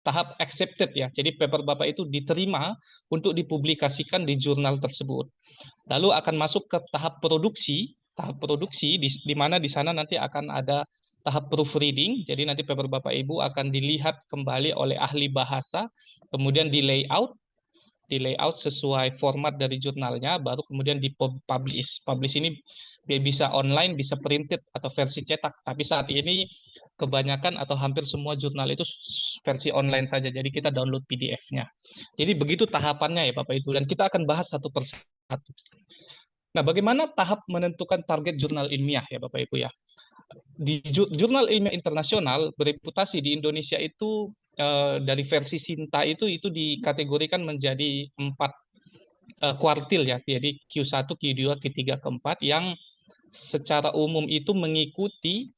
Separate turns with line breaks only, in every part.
tahap accepted ya. Jadi paper Bapak itu diterima untuk dipublikasikan di jurnal tersebut. Lalu akan masuk ke tahap produksi di mana di sana nanti akan ada tahap proofreading. Jadi nanti paper Bapak Ibu akan dilihat kembali oleh ahli bahasa, kemudian di layout sesuai format dari jurnalnya, baru kemudian dipublish. Publish ini bisa online, bisa printed atau versi cetak. Tapi saat ini kebanyakan atau hampir semua jurnal itu versi online saja. Jadi kita download PDF-nya. Jadi begitu tahapannya ya Bapak Ibu. Dan kita akan bahas satu persatu. Nah, bagaimana tahap menentukan target jurnal ilmiah ya Bapak Ibu ya? Di jurnal ilmiah internasional bereputasi di Indonesia itu dari versi Sinta itu dikategorikan menjadi 4 kuartil ya. Jadi Q1, Q2, Q3, Q4 yang secara umum itu mengikuti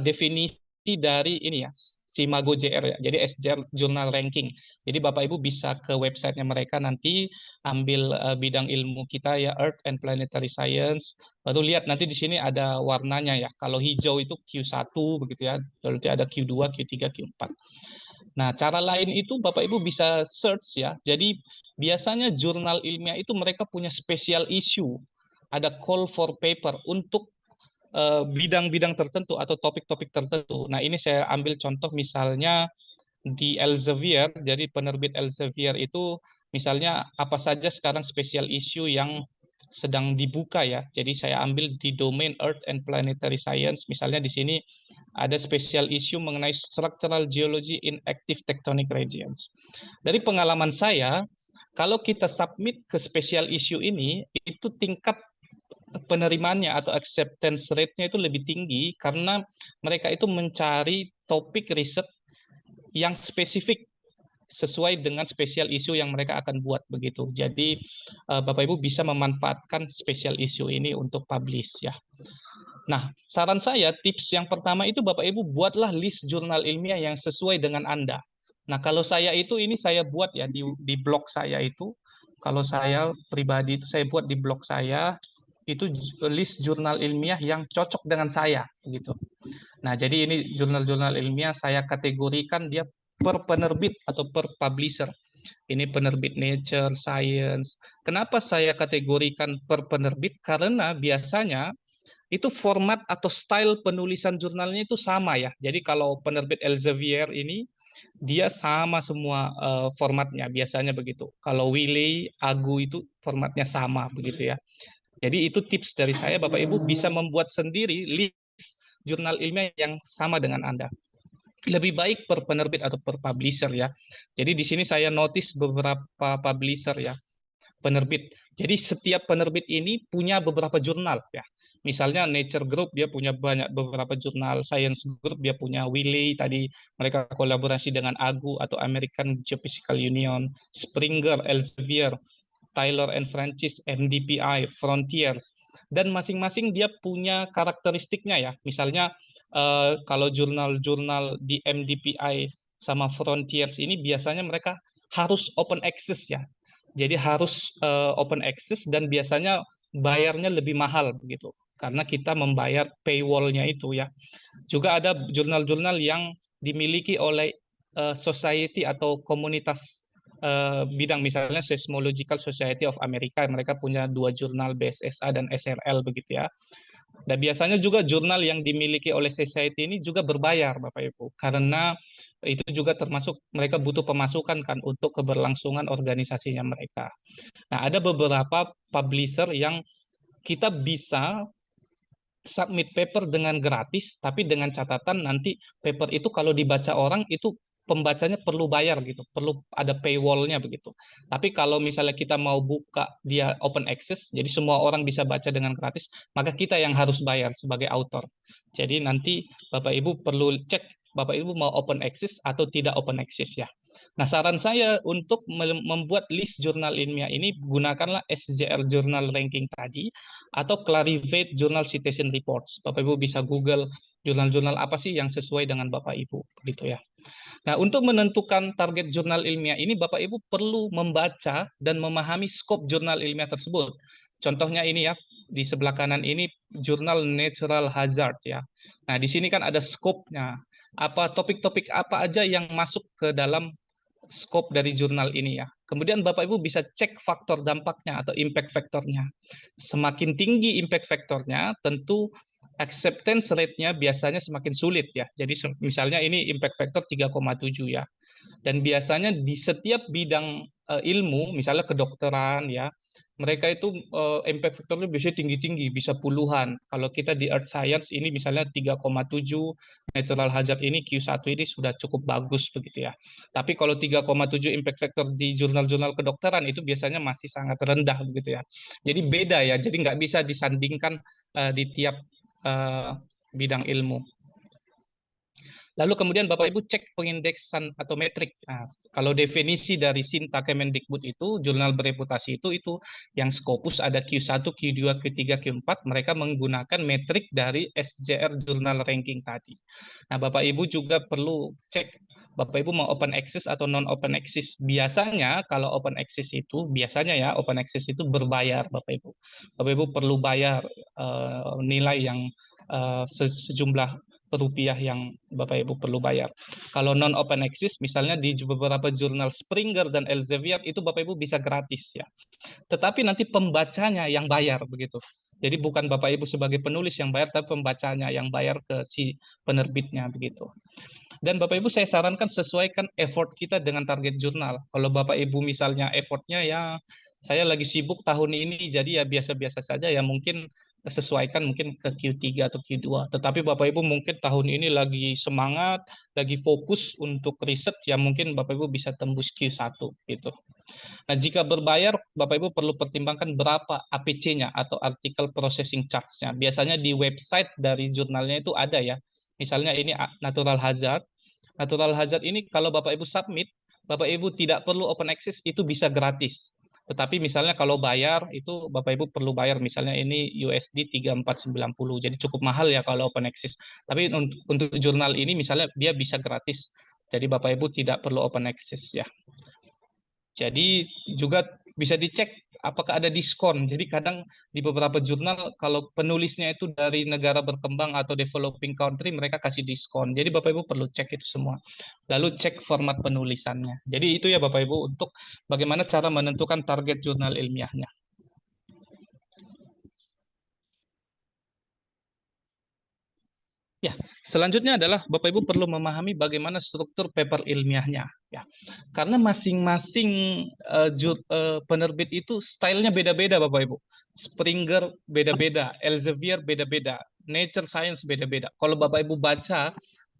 definisi dari ini ya, Simago JR ya. Jadi SJR Journal Ranking. Jadi Bapak Ibu bisa ke websitenya mereka nanti ambil bidang ilmu kita ya Earth and Planetary Science. Baru lihat nanti di sini ada warnanya ya. Kalau hijau itu Q1 begitu ya. Lalu ada Q2, Q3, Q4. Nah, cara lain itu Bapak Ibu bisa search ya. Jadi biasanya jurnal ilmiah itu mereka punya special issue. Ada call for paper untuk bidang-bidang tertentu atau topik-topik tertentu. Nah, ini saya ambil contoh misalnya di Elsevier, jadi penerbit Elsevier itu misalnya apa saja sekarang special issue yang sedang dibuka ya. Jadi saya ambil di domain Earth and Planetary Science, misalnya di sini ada special issue mengenai structural geology in active tectonic regions. Dari pengalaman saya, kalau kita submit ke special issue ini, itu tingkat penerimaannya atau acceptance rate-nya itu lebih tinggi karena mereka itu mencari topik riset yang spesifik sesuai dengan special issue yang mereka akan buat begitu. Jadi Bapak Ibu bisa memanfaatkan special issue ini untuk publish ya. Nah, saran saya tips yang pertama itu Bapak Ibu buatlah list jurnal ilmiah yang sesuai dengan Anda. Nah, kalau saya itu ini saya buat ya di blog saya itu. Kalau saya pribadi itu saya buat di blog saya itu list jurnal ilmiah yang cocok dengan saya gitu. Nah, jadi ini jurnal-jurnal ilmiah saya kategorikan dia per penerbit atau per publisher. Ini penerbit Nature, Science. Kenapa saya kategorikan per penerbit? Karena biasanya itu format atau style penulisan jurnalnya itu sama ya. Jadi kalau penerbit Elsevier ini dia sama semua formatnya biasanya begitu. Kalau Wiley, Agu itu formatnya sama begitu ya. Jadi itu tips dari saya Bapak Ibu bisa membuat sendiri list jurnal ilmiah yang sama dengan Anda. Lebih baik per penerbit atau per publisher ya. Jadi di sini saya notice beberapa publisher ya, penerbit. Jadi setiap penerbit ini punya beberapa jurnal ya. Misalnya Nature Group dia punya banyak beberapa jurnal, Science Group dia punya Wiley tadi mereka kolaborasi dengan AGU atau American Geophysical Union, Springer, Elsevier, Taylor and Francis, MDPI, Frontiers, dan masing-masing dia punya karakteristiknya ya. Misalnya kalau jurnal-jurnal di MDPI sama Frontiers ini biasanya mereka harus open access ya. Jadi harus open access dan biasanya bayarnya lebih mahal begitu. Karena kita membayar paywall-nya itu ya. Juga ada jurnal-jurnal yang dimiliki oleh society atau komunitas bidang misalnya Seismological Society of America, mereka punya 2 jurnal BSSA dan SRL begitu ya. Dan biasanya juga jurnal yang dimiliki oleh society ini juga berbayar Bapak Ibu karena itu juga termasuk mereka butuh pemasukan kan untuk keberlangsungan organisasinya mereka. Nah, ada beberapa publisher yang kita bisa submit paper dengan gratis, tapi dengan catatan nanti paper itu kalau dibaca orang itu pembacanya perlu bayar gitu, perlu ada paywall-nya begitu. Tapi kalau misalnya kita mau buka dia open access, jadi semua orang bisa baca dengan gratis, maka kita yang harus bayar sebagai author. Jadi nanti Bapak Ibu perlu cek Bapak Ibu mau open access atau tidak open access ya. Nah, saran saya untuk membuat list jurnal ilmiah ini gunakanlah SJR Journal Ranking tadi atau Clarivate Journal Citation Reports. Bapak Ibu bisa Google jurnal-jurnal apa sih yang sesuai dengan Bapak Ibu gitu ya. Nah, untuk menentukan target jurnal ilmiah ini Bapak Ibu perlu membaca dan memahami skop jurnal ilmiah tersebut. Contohnya ini ya, di sebelah kanan ini jurnal Natural Hazard ya. Nah, di sini kan ada skopnya. apa topik-topik apa aja yang masuk ke dalam scope dari jurnal ini ya. Kemudian Bapak Ibu bisa cek faktor dampaknya atau impact faktornya. Semakin tinggi impact faktornya, tentu acceptance rate-nya biasanya semakin sulit ya. Jadi misalnya ini impact factor 3,7 ya. Dan biasanya di setiap bidang ilmu, misalnya kedokteran ya, mereka itu impact factor-nya biasanya tinggi-tinggi, bisa puluhan. Kalau kita di Earth Science ini misalnya 3,7, natural hazard ini Q1 ini sudah cukup bagus begitu ya. Tapi kalau 3,7 impact factor di jurnal-jurnal kedokteran itu biasanya masih sangat rendah begitu ya. Jadi beda ya, jadi nggak bisa disandingkan di tiap bidang ilmu. Lalu kemudian Bapak Ibu cek pengindeksan atau metrik. Nah, kalau definisi dari Sinta Kemendikbud itu, jurnal bereputasi itu yang Scopus ada Q1, Q2, Q3, Q4, mereka menggunakan metrik dari SJR jurnal ranking tadi. Nah, Bapak Ibu juga perlu cek Bapak Ibu mau open access atau non open access. Biasanya kalau open access itu biasanya ya open access itu berbayar Bapak Ibu. Bapak Ibu perlu bayar nilai yang sejumlah rupiah yang Bapak Ibu perlu bayar. Kalau non open access misalnya di beberapa jurnal Springer dan Elsevier itu Bapak Ibu bisa gratis ya. Tetapi nanti pembacanya yang bayar begitu. Jadi bukan Bapak Ibu sebagai penulis yang bayar tapi pembacanya yang bayar ke si penerbitnya begitu. Dan Bapak Ibu saya sarankan sesuaikan effort kita dengan target jurnal. Kalau Bapak Ibu misalnya effortnya ya saya lagi sibuk tahun ini jadi ya biasa-biasa saja ya mungkin sesuaikan mungkin ke Q3 atau Q2. Tetapi Bapak Ibu mungkin tahun ini lagi semangat, lagi fokus untuk riset ya mungkin Bapak Ibu bisa tembus Q1 gitu. Nah, jika berbayar Bapak Ibu perlu pertimbangkan berapa APC-nya atau article processing charge-nya. Biasanya di website dari jurnalnya itu ada ya. Misalnya ini natural hazard. Natural hazard ini kalau Bapak Ibu submit, Bapak Ibu tidak perlu open access itu bisa gratis. Tetapi misalnya kalau bayar itu Bapak Ibu perlu bayar misalnya ini USD 3490. Jadi cukup mahal ya kalau open access. Tapi untuk jurnal ini misalnya dia bisa gratis. Jadi Bapak Ibu tidak perlu open access ya. Jadi juga bisa dicek apakah ada diskon. Jadi kadang di beberapa jurnal kalau penulisnya itu dari negara berkembang atau developing country mereka kasih diskon. Jadi Bapak Ibu perlu cek itu semua. Lalu cek format penulisannya. Jadi itu ya Bapak Ibu untuk bagaimana cara menentukan target jurnal ilmiahnya. Ya, selanjutnya adalah Bapak Ibu perlu memahami bagaimana struktur paper ilmiahnya. Ya, karena masing-masing penerbit itu stylenya beda-beda, Bapak Ibu. Springer beda-beda, Elsevier beda-beda, Nature Science beda-beda. Kalau Bapak Ibu baca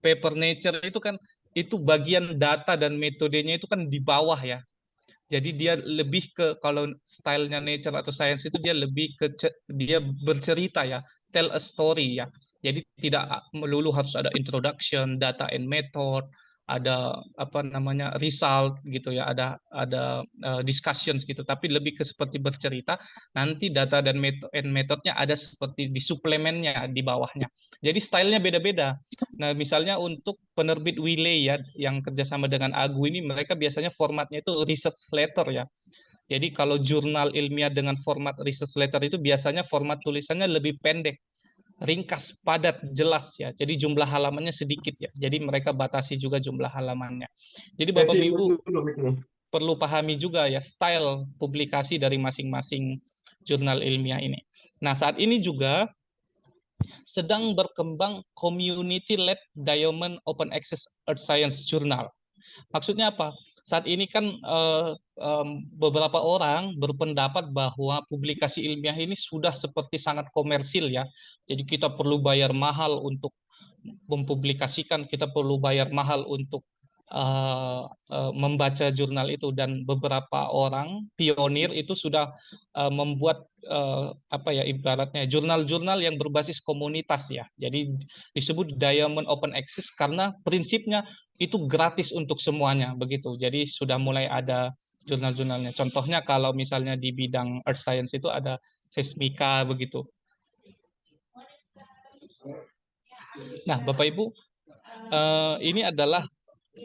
paper Nature itu kan itu bagian data dan metodenya itu kan di bawah ya. Jadi dia lebih ke kalau stylenya Nature atau Science itu dia lebih ke dia bercerita ya, tell a story ya. Jadi tidak melulu harus ada introduction, data and method, ada apa namanya result gitu ya, ada discussions gitu. Tapi lebih ke seperti bercerita. Nanti data dan metodenya ada seperti di suplemennya di bawahnya. Jadi stylenya beda-beda. Nah, misalnya untuk penerbit Wiley ya, yang kerjasama dengan Agu ini, mereka biasanya formatnya itu research letter ya. Jadi kalau jurnal ilmiah dengan format research letter itu biasanya format tulisannya lebih pendek, ringkas, padat, jelas ya. Jadi jumlah halamannya sedikit ya. Jadi mereka batasi juga jumlah halamannya. Jadi Bapak Ibu perlu pahami juga ya style publikasi dari masing-masing jurnal ilmiah ini. Nah, saat ini juga sedang berkembang community-led Diamond Open Access Earth Science Journal. Maksudnya apa? Saat ini kan beberapa orang berpendapat bahwa publikasi ilmiah ini sudah seperti sangat komersil ya. Jadi kita perlu bayar mahal untuk mempublikasikan, kita perlu bayar mahal untuk membaca jurnal itu dan beberapa orang pionir itu sudah membuat apa ya ibaratnya jurnal-jurnal yang berbasis komunitas ya. Jadi disebut Diamond Open Access karena prinsipnya itu gratis untuk semuanya begitu. Jadi sudah mulai ada jurnal-jurnalnya. Contohnya kalau misalnya di bidang Earth Science itu ada Seismika begitu. Nah, Bapak Ibu, ini adalah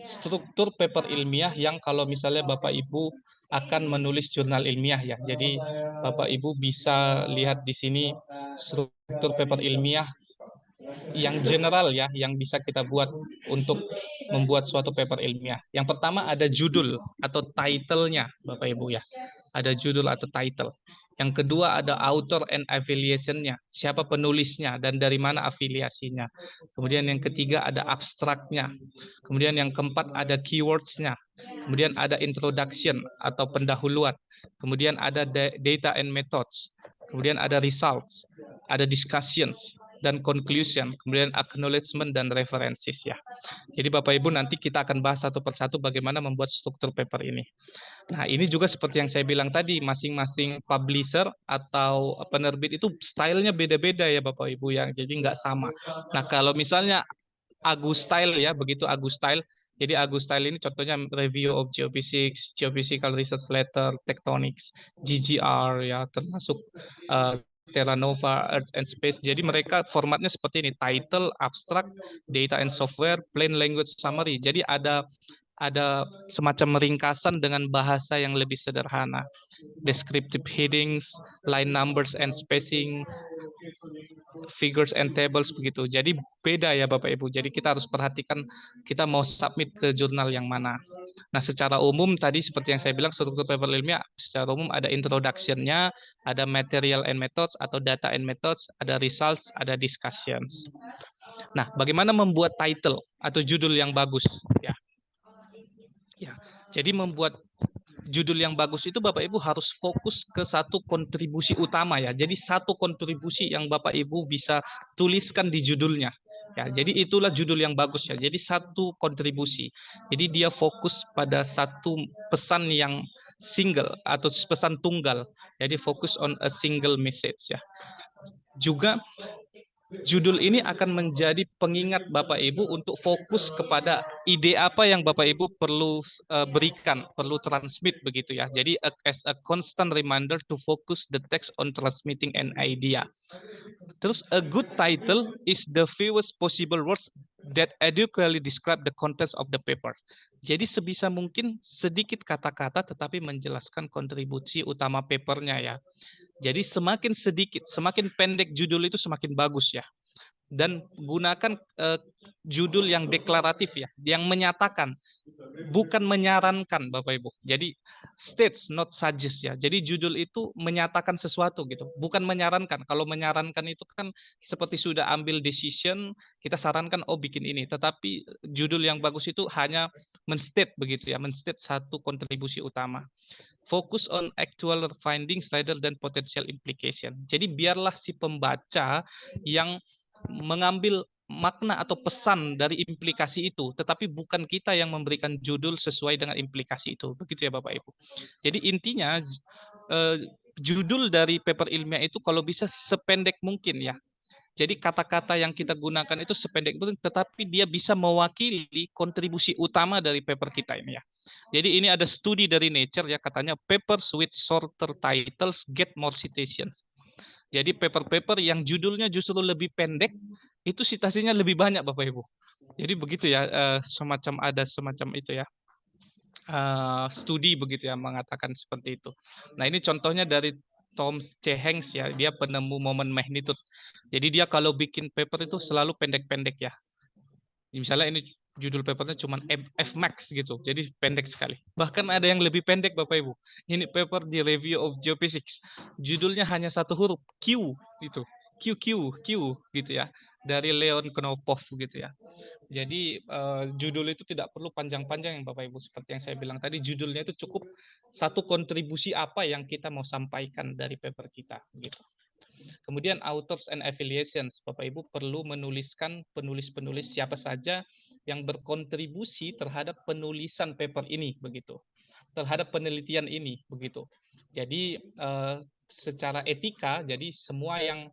struktur paper ilmiah yang kalau misalnya Bapak Ibu akan menulis jurnal ilmiah ya. Jadi Bapak Ibu bisa lihat di sini struktur paper ilmiah yang general ya, yang bisa kita buat untuk membuat suatu paper ilmiah. Yang pertama ada judul atau title-nya, Bapak Ibu ya. Ada judul atau title. Yang kedua ada author and affiliation-nya, siapa penulisnya dan dari mana afiliasinya. Kemudian yang ketiga ada abstraknya. Kemudian yang keempat ada keywords-nya. Kemudian ada introduction atau pendahuluan. Kemudian ada data and methods. Kemudian ada results, ada discussions, dan conclusion, kemudian acknowledgement dan references ya. Jadi Bapak Ibu nanti kita akan bahas satu persatu bagaimana membuat struktur paper ini. Nah, ini juga seperti yang saya bilang tadi, masing-masing publisher atau penerbit itu stylenya beda-beda ya Bapak Ibu ya, jadi nggak sama. Nah, kalau misalnya Agus Style ya, begitu Agus Style. Jadi Agus Style ini contohnya Review of Geophysics, Geophysical Research Letter, Tectonics, GGR ya, termasuk Terra Nova, Earth and Space. Jadi mereka formatnya seperti ini, title, abstract, data and software, plain language summary. Jadi ada semacam ringkasan dengan bahasa yang lebih sederhana. Descriptive headings, line numbers and spacing, figures and tables begitu. Jadi beda ya Bapak Ibu. Jadi kita harus perhatikan kita mau submit ke jurnal yang mana. Nah, secara umum tadi seperti yang saya bilang struktur paper ilmiah secara umum ada introduction-nya, ada material and methods atau data and methods, ada results, ada discussions. Nah, bagaimana membuat title atau judul yang bagus ya? Ya. Jadi membuat judul yang bagus itu Bapak Ibu harus fokus ke satu kontribusi utama ya. Jadi satu kontribusi yang Bapak Ibu bisa tuliskan di judulnya. Ya, jadi itulah judul yang bagus ya. Jadi satu kontribusi. Jadi dia fokus pada satu pesan yang single atau pesan tunggal. Jadi fokus on a single message ya. Juga judul ini akan menjadi pengingat Bapak Ibu untuk fokus kepada ide apa yang Bapak Ibu perlu berikan, perlu transmit begitu ya. Jadi as a constant reminder to focus the text on transmitting an idea. Terus a good title is the fewest possible words that adequately describe the contents of the paper. Jadi sebisa mungkin sedikit kata-kata tetapi menjelaskan kontribusi utama papernya ya. Jadi semakin sedikit, semakin pendek judul itu semakin bagus ya. Dan gunakan judul yang deklaratif ya, yang menyatakan, bukan menyarankan Bapak Ibu. Jadi states not suggest ya. Jadi judul itu menyatakan sesuatu gitu, bukan menyarankan. Kalau menyarankan itu kan seperti sudah ambil decision, kita sarankan oh bikin ini. Tetapi judul yang bagus itu hanya menstate begitu ya, menstate satu kontribusi utama. Fokus on actual findings rather than potential implication. Jadi biarlah si pembaca yang mengambil makna atau pesan dari implikasi itu, tetapi bukan kita yang memberikan judul sesuai dengan implikasi itu. Begitu ya Bapak Ibu. Jadi intinya judul dari paper ilmiah itu kalau bisa sependek mungkin ya. Jadi kata-kata yang kita gunakan itu sependek mungkin, tetapi dia bisa mewakili kontribusi utama dari paper kita ini ya. Jadi ini ada studi dari Nature ya, katanya papers with shorter titles get more citations. Jadi paper-paper yang judulnya justru lebih pendek, itu citasinya lebih banyak Bapak Ibu. Jadi begitu ya, semacam ada semacam itu ya, studi begitu ya mengatakan seperti itu. Nah ini contohnya dari Tom C. Hanks ya, dia penemu moment magnitude. Jadi dia kalau bikin paper itu selalu pendek-pendek ya. Misalnya ini judul papernya cuma F max gitu, jadi pendek sekali. Bahkan ada yang lebih pendek Bapak Ibu. Ini paper di Review of Geophysics, judulnya hanya satu huruf Q itu, Q gitu ya, dari Leon Knopov gitu ya. Jadi judul itu tidak perlu panjang-panjang yang Bapak Ibu, seperti yang saya bilang tadi, judulnya itu cukup satu kontribusi apa yang kita mau sampaikan dari paper kita gitu. Kemudian authors and affiliations, Bapak Ibu perlu menuliskan penulis-penulis siapa saja yang berkontribusi terhadap penulisan paper ini begitu. Terhadap penelitian ini begitu. Jadi secara etika, jadi semua yang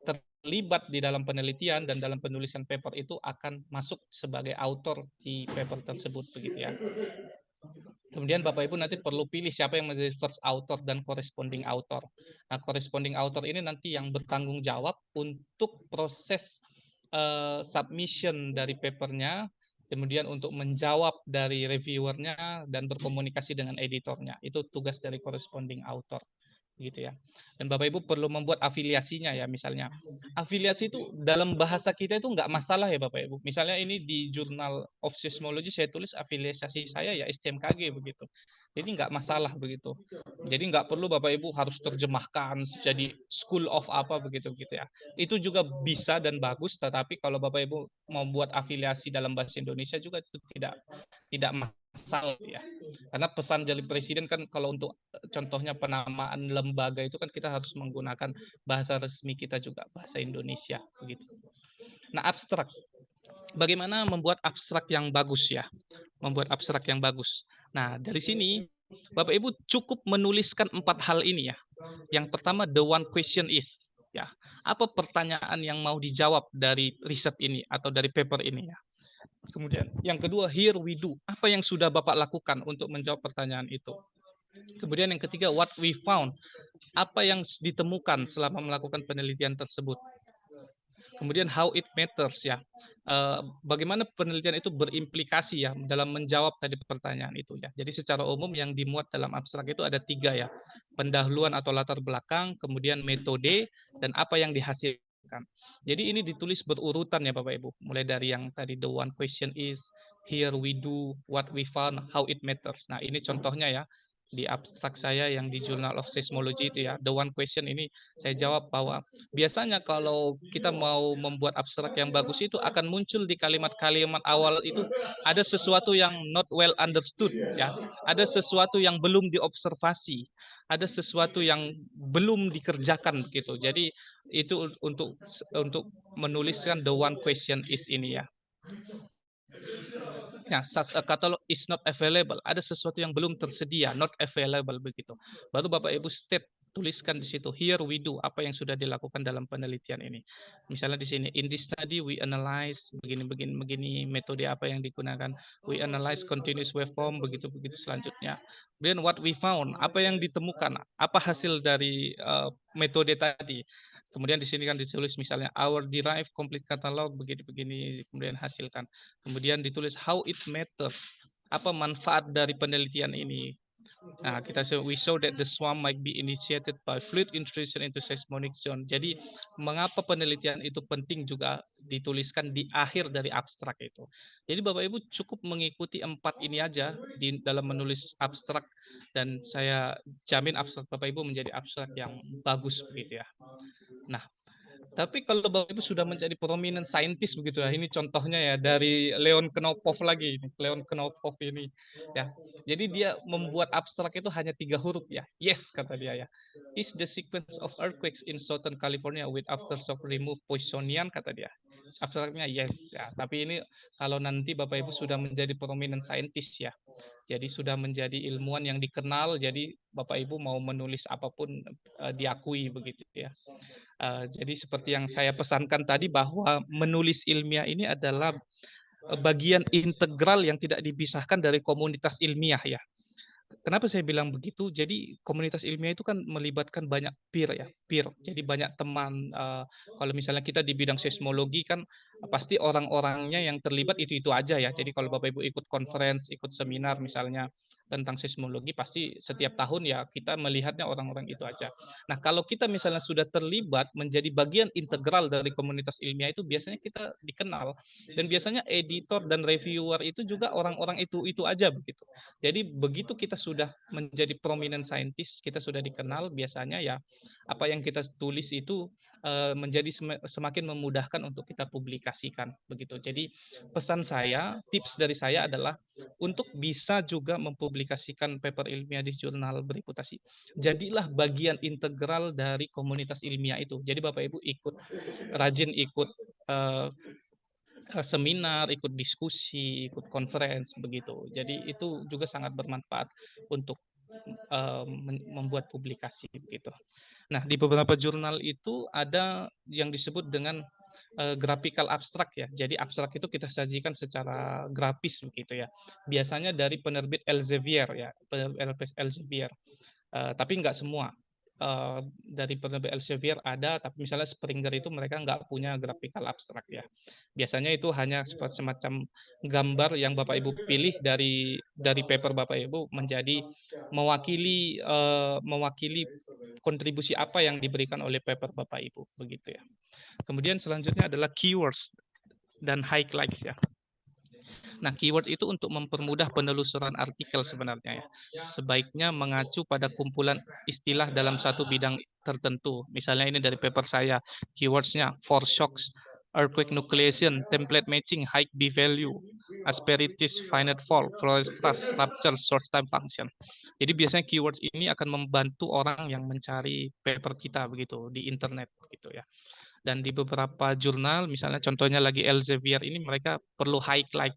terlibat di dalam penelitian dan dalam penulisan paper itu akan masuk sebagai author di paper tersebut begitu ya. Kemudian Bapak Ibu nanti perlu pilih siapa yang menjadi first author dan corresponding author. Nah, corresponding author ini nanti yang bertanggung jawab untuk proses submission dari papernya, kemudian untuk menjawab dari reviewernya dan berkomunikasi dengan editornya. Itu tugas dari corresponding author. gitu ya. Dan Bapak Ibu perlu membuat afiliasinya ya, misalnya. Afiliasi itu dalam bahasa kita itu nggak masalah ya Bapak Ibu. Misalnya ini di Journal of Seismology saya tulis afiliasi saya ya STMKG begitu. Jadi nggak masalah begitu. Jadi nggak perlu Bapak Ibu harus terjemahkan jadi School of apa begitu gitu ya. Itu juga bisa dan bagus, tetapi kalau Bapak Ibu mau buat afiliasi dalam bahasa Indonesia juga itu tidak masalah ya. Karena pesan dari presiden kan kalau untuk contohnya penamaan lembaga itu kan kita harus menggunakan bahasa resmi kita juga, bahasa Indonesia begitu. Nah, abstrak. Bagaimana membuat abstrak yang bagus ya? Membuat abstrak yang bagus. Nah, dari sini Bapak Ibu cukup menuliskan 4 hal ini ya. Yang pertama, the one question is, ya, apa pertanyaan yang mau dijawab dari riset ini atau dari paper ini ya. Kemudian yang kedua, here we do, apa yang sudah Bapak lakukan untuk menjawab pertanyaan itu. Kemudian yang ketiga, what we found, apa yang ditemukan selama melakukan penelitian tersebut. Kemudian how it matters ya, bagaimana penelitian itu berimplikasi ya dalam menjawab tadi pertanyaan itu ya. Jadi secara umum yang dimuat dalam abstrak itu ada 3 ya, pendahuluan atau latar belakang, kemudian metode, dan apa yang dihasilkan. Jadi ini ditulis berurutan ya Bapak Ibu, mulai dari yang tadi the one question is, here we do, what we found, how it matters. Nah ini contohnya ya, di abstrak saya yang di Journal of Seismology itu ya, the one question ini saya jawab bahwa biasanya kalau kita mau membuat abstrak yang bagus itu akan muncul di kalimat-kalimat awal itu ada sesuatu yang not well understood ya, ada sesuatu yang belum diobservasi, ada sesuatu yang belum dikerjakan begitu. Jadi itu untuk menuliskan the one question is ini ya. Ya, such a catalog is not available. Ada sesuatu yang belum tersedia, not available begitu. Baru Bapak Ibu state, tuliskan di situ, here we do, apa yang sudah dilakukan dalam penelitian ini. Misalnya di sini, in this study we analyze begini metode apa yang digunakan. We analyze continuous waveform begitu selanjutnya. Then what we found, apa yang ditemukan, apa hasil dari metode tadi. Kemudian di sini kan ditulis misalnya our derived complete catalog begini kemudian hasilkan. Kemudian ditulis how it matters, apa manfaat dari penelitian ini. Nah, we show that the swarm might be initiated by fluid intrusion into seismonic zone. Jadi, mengapa penelitian itu penting juga dituliskan di akhir dari abstrak itu. Jadi, Bapak Ibu cukup mengikuti 4 ini aja di dalam menulis abstrak, dan saya jamin abstrak Bapak Ibu menjadi abstrak yang bagus begitu ya. Nah, tapi kalau Bapak Ibu sudah menjadi prominent scientist begitu ya, ini contohnya ya dari Leon Knauphoff lagi, Leon Knauphoff ini ya. Jadi dia membuat abstrak itu hanya 3 huruf ya. Yes kata dia ya. Is the sequence of earthquakes in Southern California with aftershock remove Poissonian kata dia. Abstraknya yes ya. Tapi ini kalau nanti Bapak Ibu sudah menjadi prominent scientist ya. Jadi sudah menjadi ilmuwan yang dikenal, jadi Bapak Ibu mau menulis apapun diakui begitu ya. Jadi seperti yang saya pesankan tadi bahwa menulis ilmiah ini adalah bagian integral yang tidak dipisahkan dari komunitas ilmiah ya. Kenapa saya bilang begitu? Jadi komunitas ilmiah itu kan melibatkan banyak peer ya, peer. Jadi banyak teman. Kalau misalnya kita di bidang seismologi kan pasti orang-orangnya yang terlibat itu aja ya. Jadi kalau Bapak Ibu ikut conference, ikut seminar misalnya tentang seismologi, pasti setiap tahun ya kita melihatnya orang-orang itu aja. Nah kalau kita misalnya sudah terlibat menjadi bagian integral dari komunitas ilmiah itu biasanya kita dikenal, dan biasanya editor dan reviewer itu juga orang-orang itu aja begitu. Jadi begitu kita sudah menjadi prominent scientist, kita sudah dikenal, biasanya ya apa yang kita tulis itu menjadi semakin memudahkan untuk kita publikasikan begitu. Jadi pesan saya, tips dari saya adalah untuk bisa juga mempublikasikan paper ilmiah di jurnal bereputasi, jadilah bagian integral dari komunitas ilmiah itu. Jadi Bapak Ibu rajin ikut seminar, ikut diskusi, ikut conference begitu. Jadi itu juga sangat bermanfaat untuk membuat publikasi begitu. Nah, di beberapa jurnal itu ada yang disebut dengan graphical abstract ya. Jadi abstrak itu kita sajikan secara grafis begitu ya. Biasanya dari penerbit Elsevier ya, penerbit Elsevier. Tapi nggak semua. Dari penerbit Elsevier ada, tapi misalnya Springer itu mereka nggak punya graphical abstract ya. Biasanya itu hanya semacam gambar yang Bapak Ibu pilih dari paper Bapak Ibu menjadi mewakili kontribusi apa yang diberikan oleh paper Bapak Ibu, begitu ya. Kemudian selanjutnya adalah keywords dan highlights ya. Nah, keyword itu untuk mempermudah penelusuran artikel sebenarnya ya. Sebaiknya mengacu pada kumpulan istilah dalam satu bidang tertentu. Misalnya ini dari paper saya, keywordsnya foreshocks, earthquake nucleation, template matching, high B value, asperities, finite fall, forest thrust, rupture, short time function. Jadi biasanya keywords ini akan membantu orang yang mencari paper kita begitu di internet gitu ya. Dan di beberapa jurnal, misalnya contohnya lagi Elsevier ini mereka perlu highlight.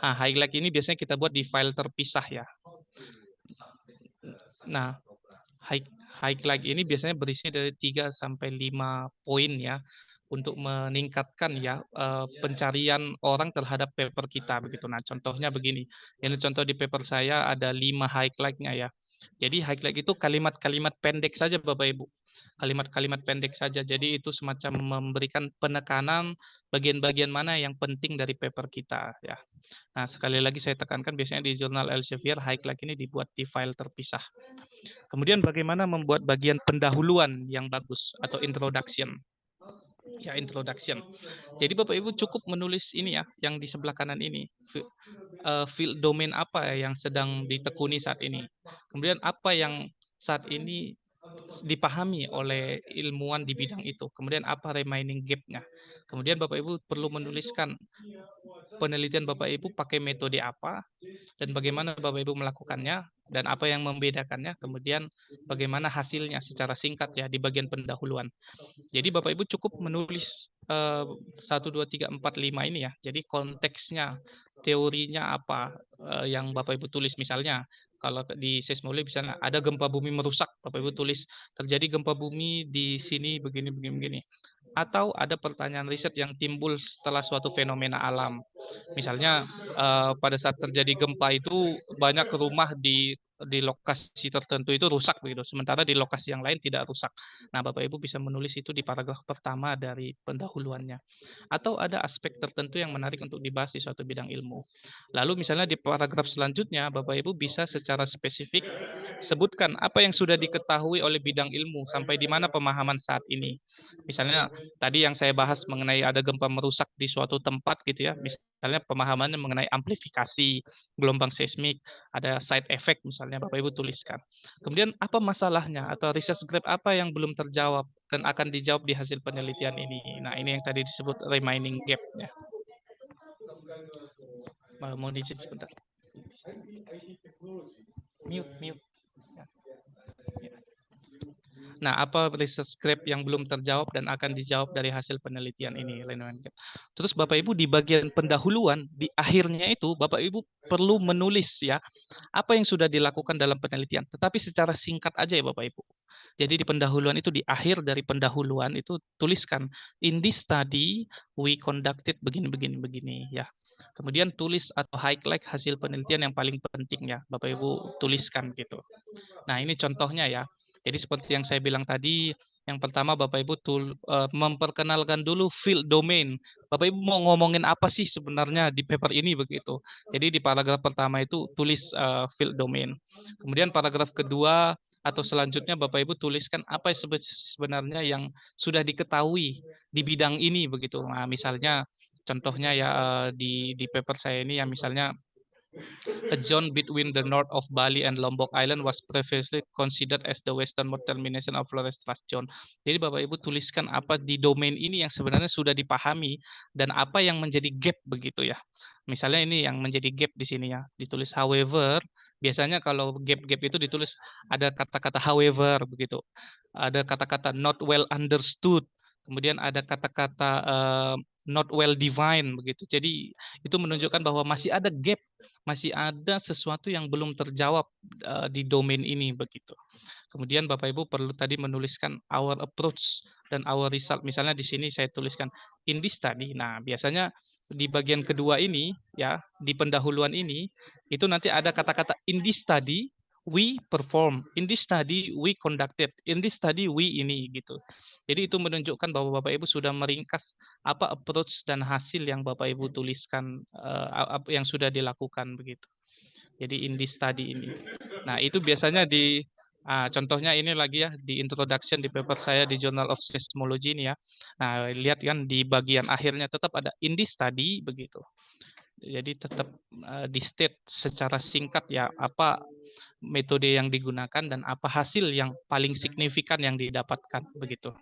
Nah, highlight ini biasanya kita buat di file terpisah ya. Nah, highlight ini biasanya berisi dari 3 sampai 5 poin ya untuk meningkatkan ya pencarian orang terhadap paper kita begitu. Nah, contohnya begini. Ini contoh di paper saya ada 5 highlight-nya ya. Jadi highlight itu kalimat-kalimat pendek saja Bapak Ibu. Kalimat-kalimat pendek saja. Jadi itu semacam memberikan penekanan bagian-bagian mana yang penting dari paper kita ya. Nah, sekali lagi saya tekankan biasanya di jurnal Elsevier highlight ini dibuat di file terpisah. Kemudian bagaimana membuat bagian pendahuluan yang bagus atau introduction. Ya, introduction. Jadi Bapak Ibu cukup menulis ini ya, yang di sebelah kanan ini. Field domain apa yang sedang ditekuni saat ini. Kemudian apa yang saat ini dipahami oleh ilmuwan di bidang itu. Kemudian apa remaining gap-nya. Kemudian Bapak Ibu perlu menuliskan penelitian Bapak Ibu pakai metode apa dan bagaimana Bapak Ibu melakukannya dan apa yang membedakannya. Kemudian bagaimana hasilnya secara singkat ya di bagian pendahuluan. Jadi Bapak Ibu cukup menulis 1, 2, 3, 4, 5 ini ya. Jadi konteksnya, teorinya apa yang Bapak Ibu tulis. Misalnya kalau di seismologi misalnya ada gempa bumi merusak, Bapak Ibu tulis terjadi gempa bumi di sini begini begini begini. Atau ada pertanyaan riset yang timbul setelah suatu fenomena alam. Misalnya pada saat terjadi gempa itu banyak rumah di lokasi tertentu itu rusak begitu, sementara di lokasi yang lain tidak rusak. Nah, Bapak Ibu bisa menulis itu di paragraf pertama dari pendahuluannya. Atau ada aspek tertentu yang menarik untuk dibahas di suatu bidang ilmu. Lalu misalnya di paragraf selanjutnya, Bapak Ibu bisa secara spesifik sebutkan apa yang sudah diketahui oleh bidang ilmu sampai di mana pemahaman saat ini. Misalnya tadi yang saya bahas mengenai ada gempa merusak di suatu tempat gitu ya. Misalnya pemahamannya mengenai amplifikasi, gelombang seismik, ada side effect misalnya Bapak Ibu tuliskan. Kemudian apa masalahnya atau research gap apa yang belum terjawab dan akan dijawab di hasil penelitian ini. Nah, ini yang tadi disebut remaining gap ya. Mau izin sebentar. Mute. Nah, apa research gap yang belum terjawab dan akan dijawab dari hasil penelitian ini. Terus Bapak Ibu di bagian pendahuluan, di akhirnya itu Bapak Ibu perlu menulis ya, apa yang sudah dilakukan dalam penelitian. Tetapi secara singkat aja ya Bapak Ibu. Jadi di pendahuluan itu, di akhir dari pendahuluan itu tuliskan, in this study we conducted begini ya. Kemudian tulis atau highlight hasil penelitian yang paling penting ya, Bapak Ibu tuliskan gitu. Nah, ini contohnya ya. Jadi seperti yang saya bilang tadi, yang pertama Bapak Ibu memperkenalkan dulu field domain. Bapak Ibu mau ngomongin apa sih sebenarnya di paper ini begitu. Jadi di paragraf pertama itu tulis field domain. Kemudian paragraf kedua atau selanjutnya Bapak Ibu tuliskan apa sebenarnya yang sudah diketahui di bidang ini begitu. Nah, misalnya contohnya ya di paper saya ini ya misalnya a zone between the north of Bali and Lombok Island was previously considered as the westernmost termination of Flores Thrust Zone. Jadi Bapak Ibu tuliskan apa di domain ini yang sebenarnya sudah dipahami dan apa yang menjadi gap begitu ya. Misalnya ini yang menjadi gap di sini ya, ditulis however. Biasanya kalau gap-gap itu ditulis ada kata-kata however begitu. Ada kata-kata not well understood. Kemudian ada kata-kata not well defined begitu. Jadi itu menunjukkan bahwa masih ada gap, masih ada sesuatu yang belum terjawab di domain ini begitu. Kemudian Bapak Ibu perlu tadi menuliskan our approach dan our result. Misalnya di sini saya tuliskan in this study. Nah, biasanya di bagian kedua ini ya, di pendahuluan ini itu nanti ada kata-kata in this study we perform, in this study we conducted, in this study we ini gitu. Jadi itu menunjukkan bahwa Bapak Ibu sudah meringkas apa approach dan hasil yang Bapak Ibu tuliskan yang sudah dilakukan begitu. Jadi in this study ini. Nah, itu biasanya Contohnya ini lagi ya di introduction di paper saya di Journal of Seismology ini ya. Nah, lihat kan di bagian akhirnya tetap ada in this study begitu. Jadi tetap di state secara singkat ya apa metode yang digunakan dan apa hasil yang paling signifikan yang didapatkan begitu.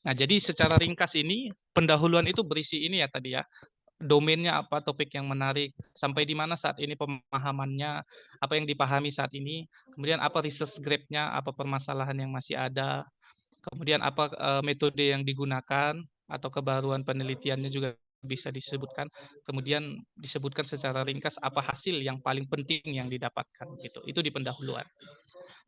Nah, jadi secara ringkas ini pendahuluan itu berisi ini ya tadi ya. Domainnya apa, topik yang menarik, sampai di mana saat ini pemahamannya, apa yang dipahami saat ini, kemudian apa research grade-nya, apa permasalahan yang masih ada, kemudian apa metode yang digunakan atau kebaruan penelitiannya juga bisa disebutkan. Kemudian disebutkan secara ringkas apa hasil yang paling penting yang didapatkan gitu. Itu di pendahuluan.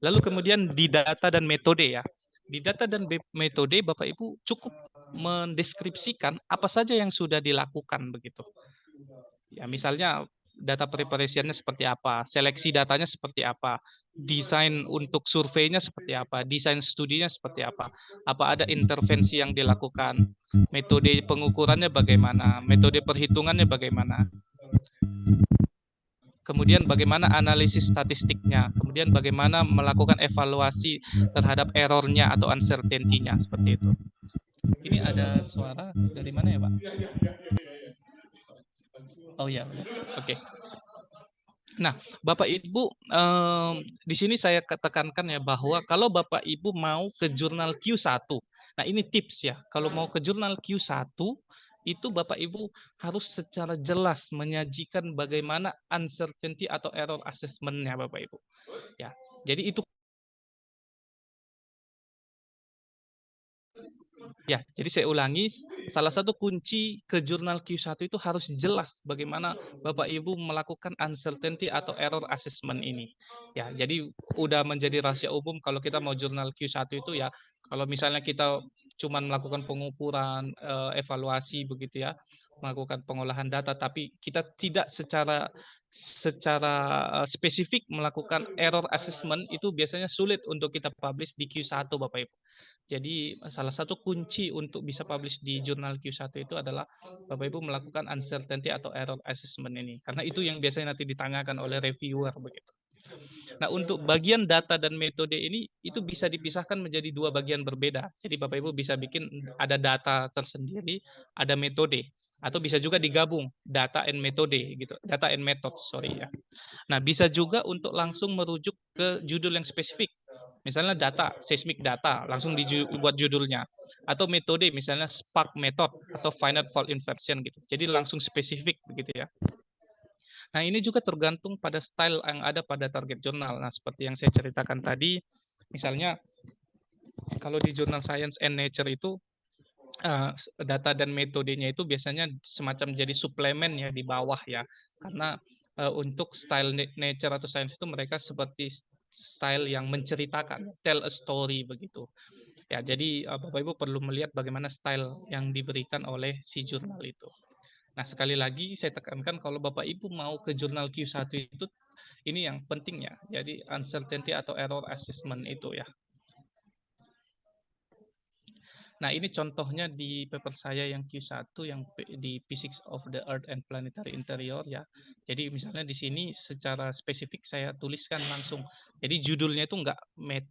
Lalu kemudian di data dan metode ya. Di data dan metode Bapak Ibu cukup mendeskripsikan apa saja yang sudah dilakukan begitu. Ya, misalnya data preparation-nya seperti apa, seleksi datanya seperti apa, desain untuk surveinya seperti apa, desain studinya seperti apa ada intervensi yang dilakukan, metode pengukurannya bagaimana, metode perhitungannya bagaimana, kemudian bagaimana analisis statistiknya, kemudian bagaimana melakukan evaluasi terhadap errornya atau uncertainty-nya, seperti itu. Ini ada suara dari mana ya, Pak? Oh ya, oke. Nah, Bapak Ibu, di sini saya tekankan ya bahwa kalau Bapak Ibu mau ke jurnal Q1, nah ini tips ya, kalau mau ke jurnal Q1, itu Bapak Ibu harus secara jelas menyajikan bagaimana uncertainty atau error assessment-nya Bapak Ibu. Ya, jadi itu ya, jadi saya ulangi, salah satu kunci ke jurnal Q1 itu harus jelas bagaimana Bapak Ibu melakukan uncertainty atau error assessment ini. Ya, jadi udah menjadi rahasia umum kalau kita mau jurnal Q1 itu ya, kalau misalnya kita cuma melakukan pengukuran, evaluasi begitu ya, melakukan pengolahan data, tapi kita tidak secara spesifik melakukan error assessment, itu biasanya sulit untuk kita publish di Q1 Bapak Ibu. Jadi salah satu kunci untuk bisa publish di jurnal Q1 itu adalah Bapak Ibu melakukan uncertainty atau error assessment ini. Karena itu yang biasanya nanti ditanyakan oleh reviewer begitu. Nah, untuk bagian data dan metode ini itu bisa dipisahkan menjadi dua bagian berbeda. Jadi Bapak Ibu bisa bikin ada data tersendiri, ada metode, atau bisa juga digabung data and metode gitu, data and method, sorry ya. Nah, bisa juga untuk langsung merujuk ke judul yang spesifik. Misalnya data, seismic data, langsung dibuat judulnya. Atau metode, misalnya Spark method atau finite fault inversion gitu. Jadi langsung spesifik begitu ya. Nah, ini juga tergantung pada style yang ada pada target jurnal. Nah, seperti yang saya ceritakan tadi, misalnya kalau di jurnal Science and Nature itu data dan metodenya itu biasanya semacam jadi suplemen ya di bawah ya. Karena untuk style nature atau science itu mereka seperti style yang menceritakan, tell a story begitu. Ya, jadi Bapak Ibu perlu melihat bagaimana style yang diberikan oleh si jurnal itu. Nah, sekali lagi saya tekankan kalau Bapak Ibu mau ke jurnal Q1 itu ini yang penting ya. Jadi uncertainty atau error assessment itu ya. Nah, ini contohnya di paper saya yang Q1 yang di Physics of the Earth and Planetary Interior ya. Jadi misalnya di sini secara spesifik saya tuliskan langsung. Jadi judulnya itu enggak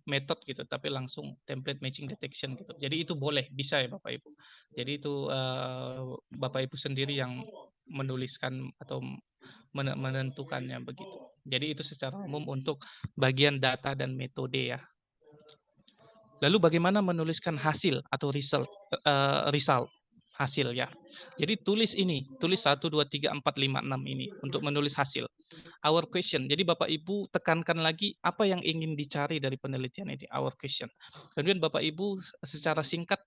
method gitu, tapi langsung template matching detection gitu. Jadi itu boleh, bisa ya Bapak Ibu. Jadi itu Bapak Ibu sendiri yang menuliskan atau menentukannya begitu. Jadi itu secara umum untuk bagian data dan metode ya. Lalu bagaimana menuliskan hasil atau result hasil ya. Jadi tulis ini, tulis 1, 2, 3, 4, 5, 6 ini untuk menulis hasil. Our question. Jadi Bapak Ibu tekankan lagi apa yang ingin dicari dari penelitian ini, our question. Kemudian Bapak Ibu secara singkat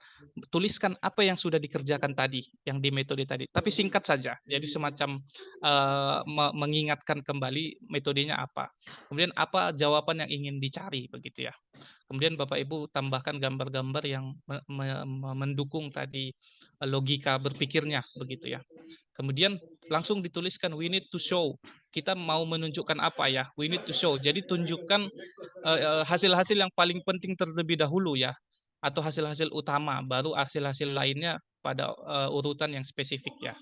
tuliskan apa yang sudah dikerjakan tadi, yang di metode tadi. Tapi singkat saja. Jadi semacam mengingatkan kembali metodenya apa. Kemudian apa jawaban yang ingin dicari begitu ya. Kemudian Bapak Ibu tambahkan gambar-gambar yang mendukung tadi logika berpikirnya begitu ya. Kemudian langsung dituliskan we need to show. Kita mau menunjukkan apa ya? We need to show. Jadi tunjukkan hasil-hasil yang paling penting terlebih dahulu ya, atau hasil-hasil utama, baru hasil-hasil lainnya pada urutan yang spesifik ya.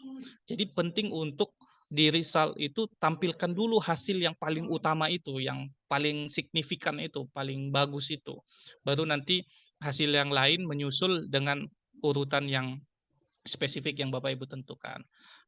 Jadi penting untuk di result itu tampilkan dulu hasil yang paling utama itu, yang paling signifikan itu, paling bagus itu. Baru nanti hasil yang lain menyusul dengan urutan yang spesifik yang Bapak Ibu tentukan.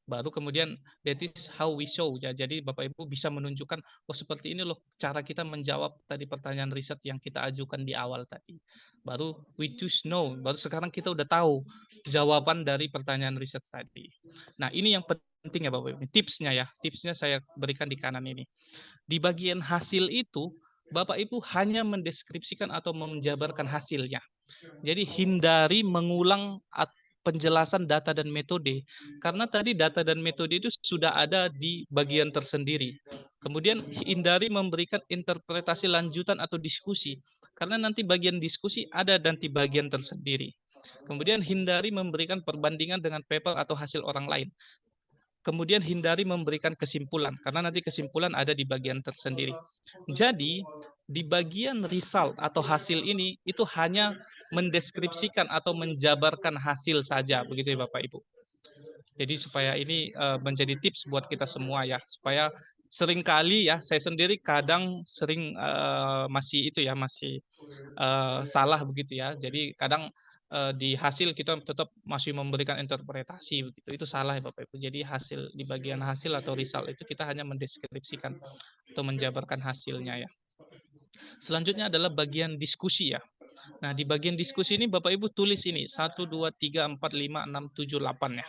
Baru kemudian that is how we show ya. Jadi Bapak Ibu bisa menunjukkan, oh seperti ini loh cara kita menjawab tadi pertanyaan riset yang kita ajukan di awal tadi. Baru we choose no. Baru sekarang kita udah tahu jawaban dari pertanyaan riset tadi. Nah ini yang penting ya Bapak Ibu. Tipsnya ya, tipsnya saya berikan di kanan ini. Di bagian hasil itu Bapak Ibu hanya mendeskripsikan atau menjabarkan hasilnya. Jadi hindari mengulang penjelasan data dan metode. Karena tadi data dan metode itu sudah ada di bagian tersendiri. Kemudian hindari memberikan interpretasi lanjutan atau diskusi. Karena nanti bagian diskusi ada nanti bagian tersendiri. Kemudian hindari memberikan perbandingan dengan paper atau hasil orang lain. Kemudian hindari memberikan kesimpulan, karena nanti kesimpulan ada di bagian tersendiri. Jadi, di bagian result atau hasil ini, itu hanya mendeskripsikan atau menjabarkan hasil saja, begitu ya Bapak Ibu. Jadi supaya ini menjadi tips buat kita semua ya, supaya seringkali ya, saya sendiri kadang sering masih itu ya, masih salah begitu ya. Jadi kadang di hasil kita tetap masih memberikan interpretasi begitu. Itu salah ya Bapak Ibu. Jadi hasil di bagian hasil atau result itu kita hanya mendeskripsikan atau menjabarkan hasilnya ya. Selanjutnya adalah bagian diskusi ya. Nah, di bagian diskusi ini Bapak Ibu tulis ini 1 2 3 4 5 6 7 8 ya.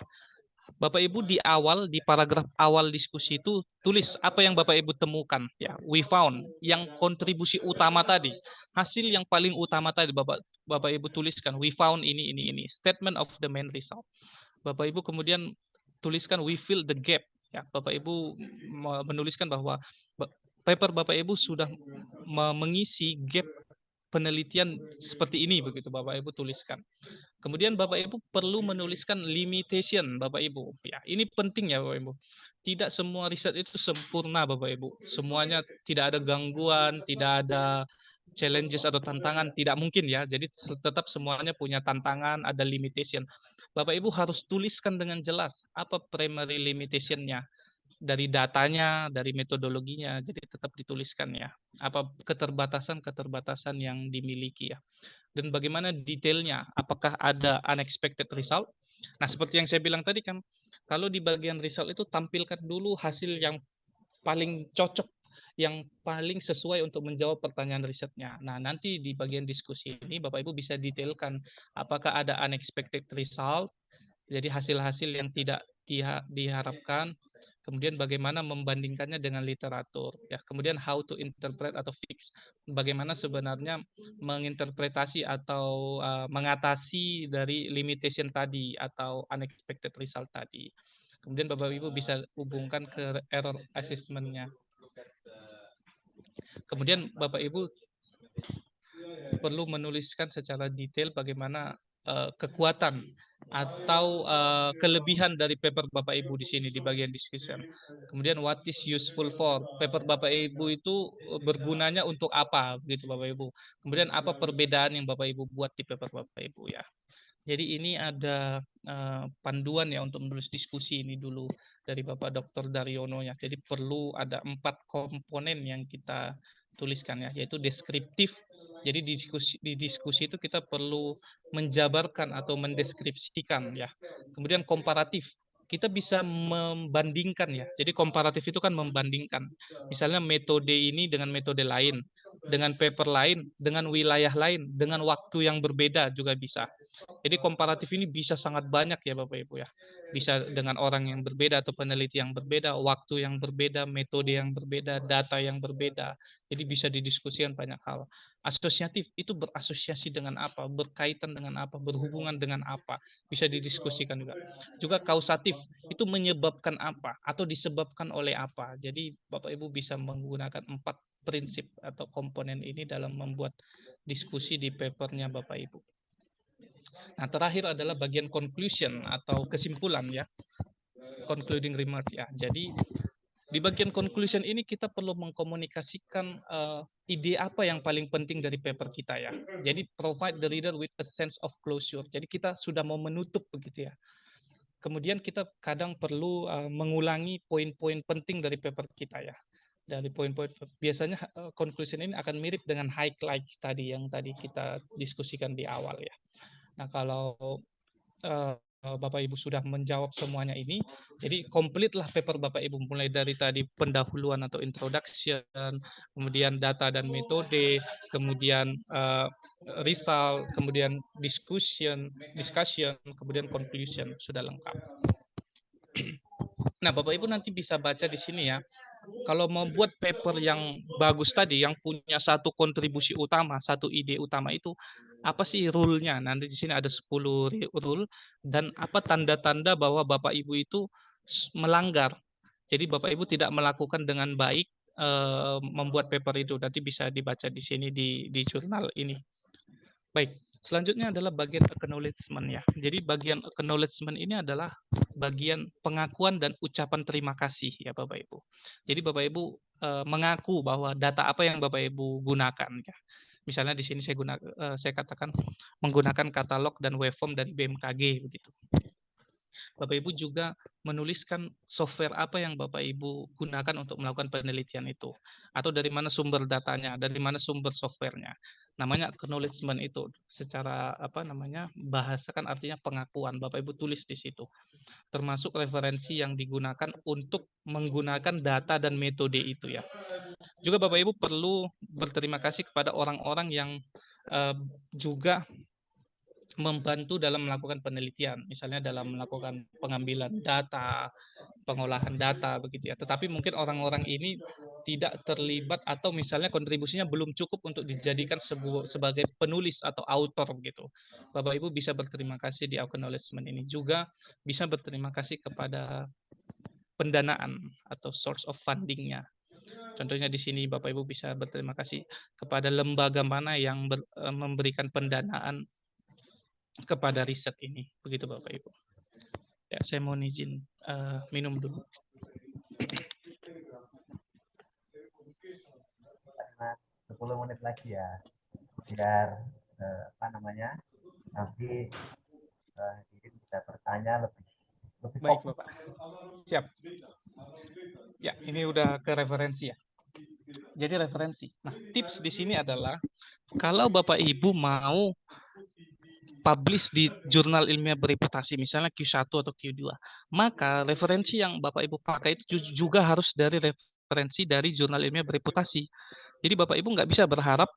Bapak Ibu di awal, di paragraf awal diskusi itu tulis apa yang Bapak Ibu temukan ya. We found yang kontribusi utama tadi, hasil yang paling utama tadi Bapak Ibu tuliskan. We found ini. Statement of the main result. Bapak Ibu kemudian tuliskan we fill the gap ya. Bapak Ibu menuliskan bahwa paper Bapak Ibu sudah mengisi gap penelitian seperti ini begitu Bapak Ibu tuliskan. Kemudian Bapak Ibu perlu menuliskan limitation Bapak Ibu. Ya, ini penting ya Bapak Ibu. Tidak semua riset itu sempurna Bapak Ibu. Semuanya tidak ada gangguan, tidak ada challenges atau tantangan, tidak mungkin ya. Jadi tetap semuanya punya tantangan, ada limitation. Bapak Ibu harus tuliskan dengan jelas apa primary limitation-nya dari datanya, dari metodologinya, jadi tetap dituliskan ya. Apa keterbatasan-keterbatasan yang dimiliki ya. Dan bagaimana detailnya, apakah ada unexpected result? Nah, seperti yang saya bilang tadi kan, kalau di bagian result itu tampilkan dulu hasil yang paling cocok, yang paling sesuai untuk menjawab pertanyaan risetnya. Nah, nanti di bagian diskusi ini Bapak Ibu bisa detailkan apakah ada unexpected result, jadi hasil-hasil yang tidak diharapkan, kemudian bagaimana membandingkannya dengan literatur ya, kemudian how to interpret atau fix, bagaimana sebenarnya menginterpretasi atau mengatasi dari limitation tadi atau unexpected result tadi. Kemudian Bapak Ibu bisa hubungkan ke error assessment-nya. Kemudian Bapak Ibu perlu menuliskan secara detail bagaimana kekuatan atau kelebihan dari paper Bapak Ibu di sini di bagian discussion. Kemudian what is useful for? Paper Bapak Ibu itu bergunanya untuk apa begitu Bapak Ibu. Kemudian apa perbedaan yang Bapak Ibu buat di paper Bapak Ibu ya. Jadi ini ada panduan ya untuk menulis diskusi ini dulu dari Bapak Dr. Daryono ya. Jadi perlu ada 4 komponen yang kita tuliskan ya, yaitu deskriptif. Jadi di diskusi itu kita perlu menjabarkan atau mendeskripsikan ya. Kemudian komparatif. Kita bisa membandingkan ya. Jadi komparatif itu kan membandingkan. Misalnya metode ini dengan metode lain, dengan paper lain, dengan wilayah lain, dengan waktu yang berbeda juga bisa. Jadi komparatif ini bisa sangat banyak ya Bapak Ibu ya. Bisa dengan orang yang berbeda atau peneliti yang berbeda, waktu yang berbeda, metode yang berbeda, data yang berbeda. Jadi bisa didiskusikan banyak hal. Asosiatif itu berasosiasi dengan apa, berkaitan dengan apa, berhubungan dengan apa, bisa didiskusikan juga. Juga kausatif itu menyebabkan apa atau disebabkan oleh apa. Jadi Bapak Ibu bisa menggunakan 4 prinsip atau komponen ini dalam membuat diskusi di papernya Bapak Ibu. Nah, terakhir adalah bagian conclusion atau kesimpulan ya. Concluding remark ya. Jadi di bagian conclusion ini kita perlu mengkomunikasikan ide apa yang paling penting dari paper kita ya. Jadi provide the reader with a sense of closure. Jadi kita sudah mau menutup begitu ya. kemudian kita kadang perlu mengulangi poin-poin penting dari paper kita ya. Dari poin-poin biasanya conclusion ini akan mirip dengan highlights tadi yang tadi kita diskusikan di awal ya. Nah, kalau Bapak Ibu sudah menjawab semuanya ini, jadi komplitlah paper Bapak Ibu mulai dari tadi pendahuluan atau introduction, kemudian data dan metode, kemudian result, kemudian discussion, kemudian conclusion sudah lengkap. Nah, Bapak Ibu nanti bisa baca di sini ya. Kalau membuat paper yang bagus tadi, yang punya satu kontribusi utama, satu ide utama itu, apa sih rule-nya? Nanti di sini ada 10 rule dan apa tanda-tanda bahwa Bapak Ibu itu melanggar. Jadi Bapak Ibu tidak melakukan dengan baik membuat paper itu. Nanti bisa dibaca di sini di jurnal ini. Baik, selanjutnya adalah bagian acknowledgement ya. Jadi bagian acknowledgement ini adalah bagian pengakuan dan ucapan terima kasih ya Bapak Ibu. Jadi Bapak Ibu mengaku bahwa data apa yang Bapak Ibu gunakan ya. Misalnya di sini saya katakan menggunakan katalog dan waveform dari BMKG begitu. Bapak Ibu juga menuliskan software apa yang Bapak Ibu gunakan untuk melakukan penelitian itu. Atau dari mana sumber datanya, dari mana sumber softwarenya. Namanya acknowledgement itu. Secara bahasa kan artinya pengakuan. Bapak Ibu tulis di situ. Termasuk referensi yang digunakan untuk menggunakan data dan metode itu ya. Juga Bapak Ibu perlu berterima kasih kepada orang-orang yang juga membantu dalam melakukan penelitian, misalnya dalam melakukan pengambilan data, pengolahan data begitu ya. Tetapi mungkin orang-orang ini tidak terlibat atau misalnya kontribusinya belum cukup untuk dijadikan sebagai penulis atau author begitu. Bapak Ibu bisa berterima kasih di acknowledgement ini. Juga bisa berterima kasih kepada pendanaan atau source of funding-nya. Contohnya di sini Bapak Ibu bisa berterima kasih kepada lembaga mana yang memberikan pendanaan kepada riset ini. Begitu Bapak Ibu. Ya, saya mohon izin minum dulu.
Mas, 10 menit lagi ya. Biar nanti diri bisa bertanya lebih
Baik,
fokus.
Bapak. Siap. Ya, ini udah ke referensi ya. Jadi referensi. Nah, tips di sini adalah kalau Bapak Ibu mau publish di jurnal ilmiah bereputasi, misalnya Q1 atau Q2, maka referensi yang Bapak Ibu pakai itu juga harus dari referensi dari jurnal ilmiah bereputasi. Jadi Bapak Ibu nggak bisa berharap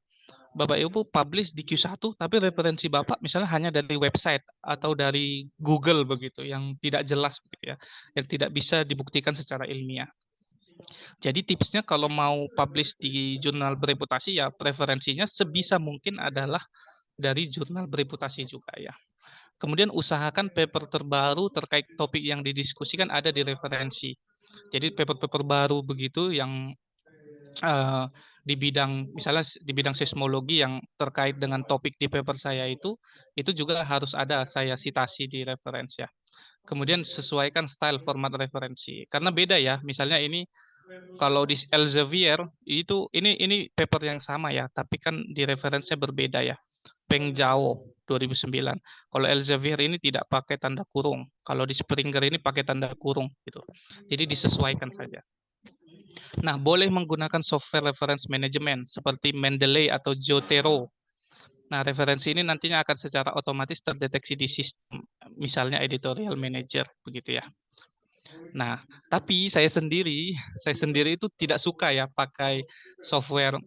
Bapak Ibu publish di Q1, tapi referensi Bapak misalnya hanya dari website atau dari Google begitu, yang tidak jelas begitu ya, yang tidak bisa dibuktikan secara ilmiah. Jadi tipsnya kalau mau publish di jurnal bereputasi ya preferensinya sebisa mungkin adalah dari jurnal bereputasi juga ya. Kemudian usahakan paper terbaru terkait topik yang didiskusikan ada di referensi. Jadi paper-paper baru begitu yang di bidang misalnya di bidang seismologi yang terkait dengan topik di paper saya itu juga harus ada saya citasi di referensi ya. Kemudian sesuaikan style format referensi karena beda ya. Misalnya ini kalau di Elsevier itu ini paper yang sama ya, tapi kan di referensinya berbeda ya. Peng Zhao 2009. Kalau Elsevier ini tidak pakai tanda kurung. Kalau di Springer ini pakai tanda kurung gitu. Jadi disesuaikan saja. Nah, boleh menggunakan software reference management seperti Mendeley atau Zotero. Nah, referensi ini nantinya akan secara otomatis terdeteksi di sistem, misalnya editorial manager begitu ya. Nah, tapi saya sendiri itu tidak suka ya pakai software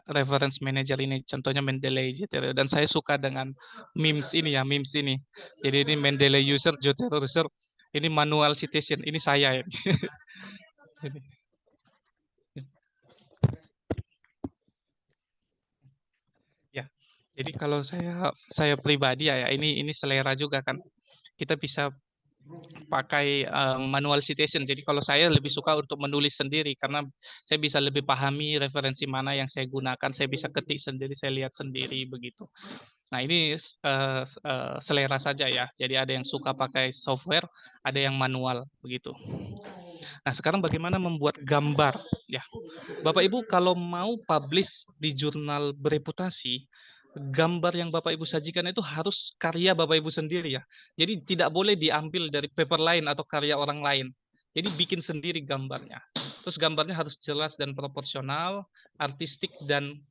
reference manager ini, contohnya Mendeley Zotero, dan saya suka dengan memes ini. Jadi ini Mendeley user, Zotero user, ini manual citation, ini saya ya. Ya, jadi kalau saya pribadi ya ini selera juga kan. Kita bisa pakai manual citation. Jadi kalau saya lebih suka untuk menulis sendiri karena saya bisa lebih pahami referensi mana yang saya gunakan, saya bisa ketik sendiri, saya lihat sendiri begitu. Nah, ini selera saja ya. Jadi ada yang suka pakai software, ada yang manual begitu. Nah, sekarang bagaimana membuat gambar ya. Bapak Ibu kalau mau publish di jurnal bereputasi, gambar yang Bapak Ibu sajikan itu harus karya Bapak Ibu sendiri ya. Jadi tidak boleh diambil dari paper lain atau karya orang lain. Jadi bikin sendiri gambarnya. Terus gambarnya harus jelas dan proporsional, artistik dan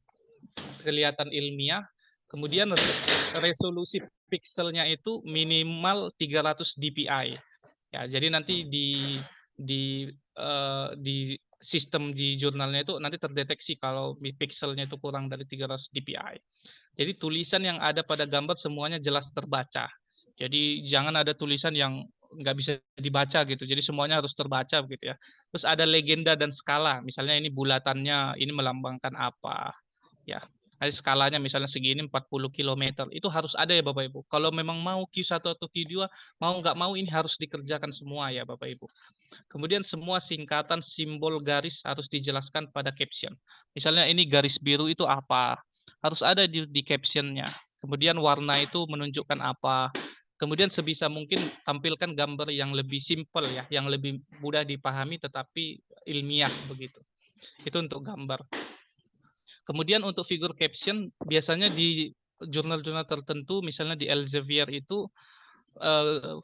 kelihatan ilmiah. Kemudian resolusi pixelnya itu minimal 300 dpi. Ya, jadi nanti di sistem di jurnalnya itu nanti terdeteksi kalau pixelnya itu kurang dari 300 dpi. Jadi tulisan yang ada pada gambar semuanya jelas terbaca. Jadi jangan ada tulisan yang nggak bisa dibaca gitu. Jadi semuanya harus terbaca begitu ya. Terus ada legenda dan skala. Misalnya ini bulatannya ini melambangkan apa. Ya. Ada skalanya misalnya segini 40 km. Itu harus ada ya Bapak Ibu. Kalau memang mau Q1 atau Q2, mau nggak mau ini harus dikerjakan semua ya Bapak Ibu. Kemudian semua singkatan simbol garis harus dijelaskan pada caption. Misalnya ini garis biru itu apa? Harus ada di captionnya. Kemudian warna itu menunjukkan apa? Kemudian sebisa mungkin tampilkan gambar yang lebih simpel ya, yang lebih mudah dipahami tetapi ilmiah begitu. Itu untuk gambar. Kemudian untuk figur caption biasanya di jurnal-jurnal tertentu misalnya di Elsevier itu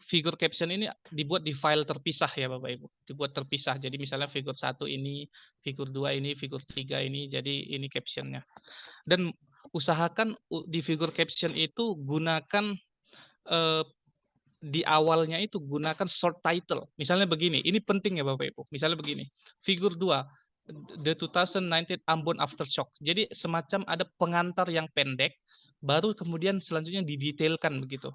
figur caption ini dibuat di file terpisah ya Bapak Ibu. Dibuat terpisah. Jadi misalnya figur 1 ini, figur 2 ini, figur 3 ini, jadi ini captionnya. Dan usahakan di figur caption itu gunakan di awalnya itu gunakan short title. Misalnya begini, ini penting ya Bapak Ibu. Misalnya begini, figur 2, The 2019 Ambon Aftershock. Jadi semacam ada pengantar yang pendek, baru kemudian selanjutnya didetailkan begitu.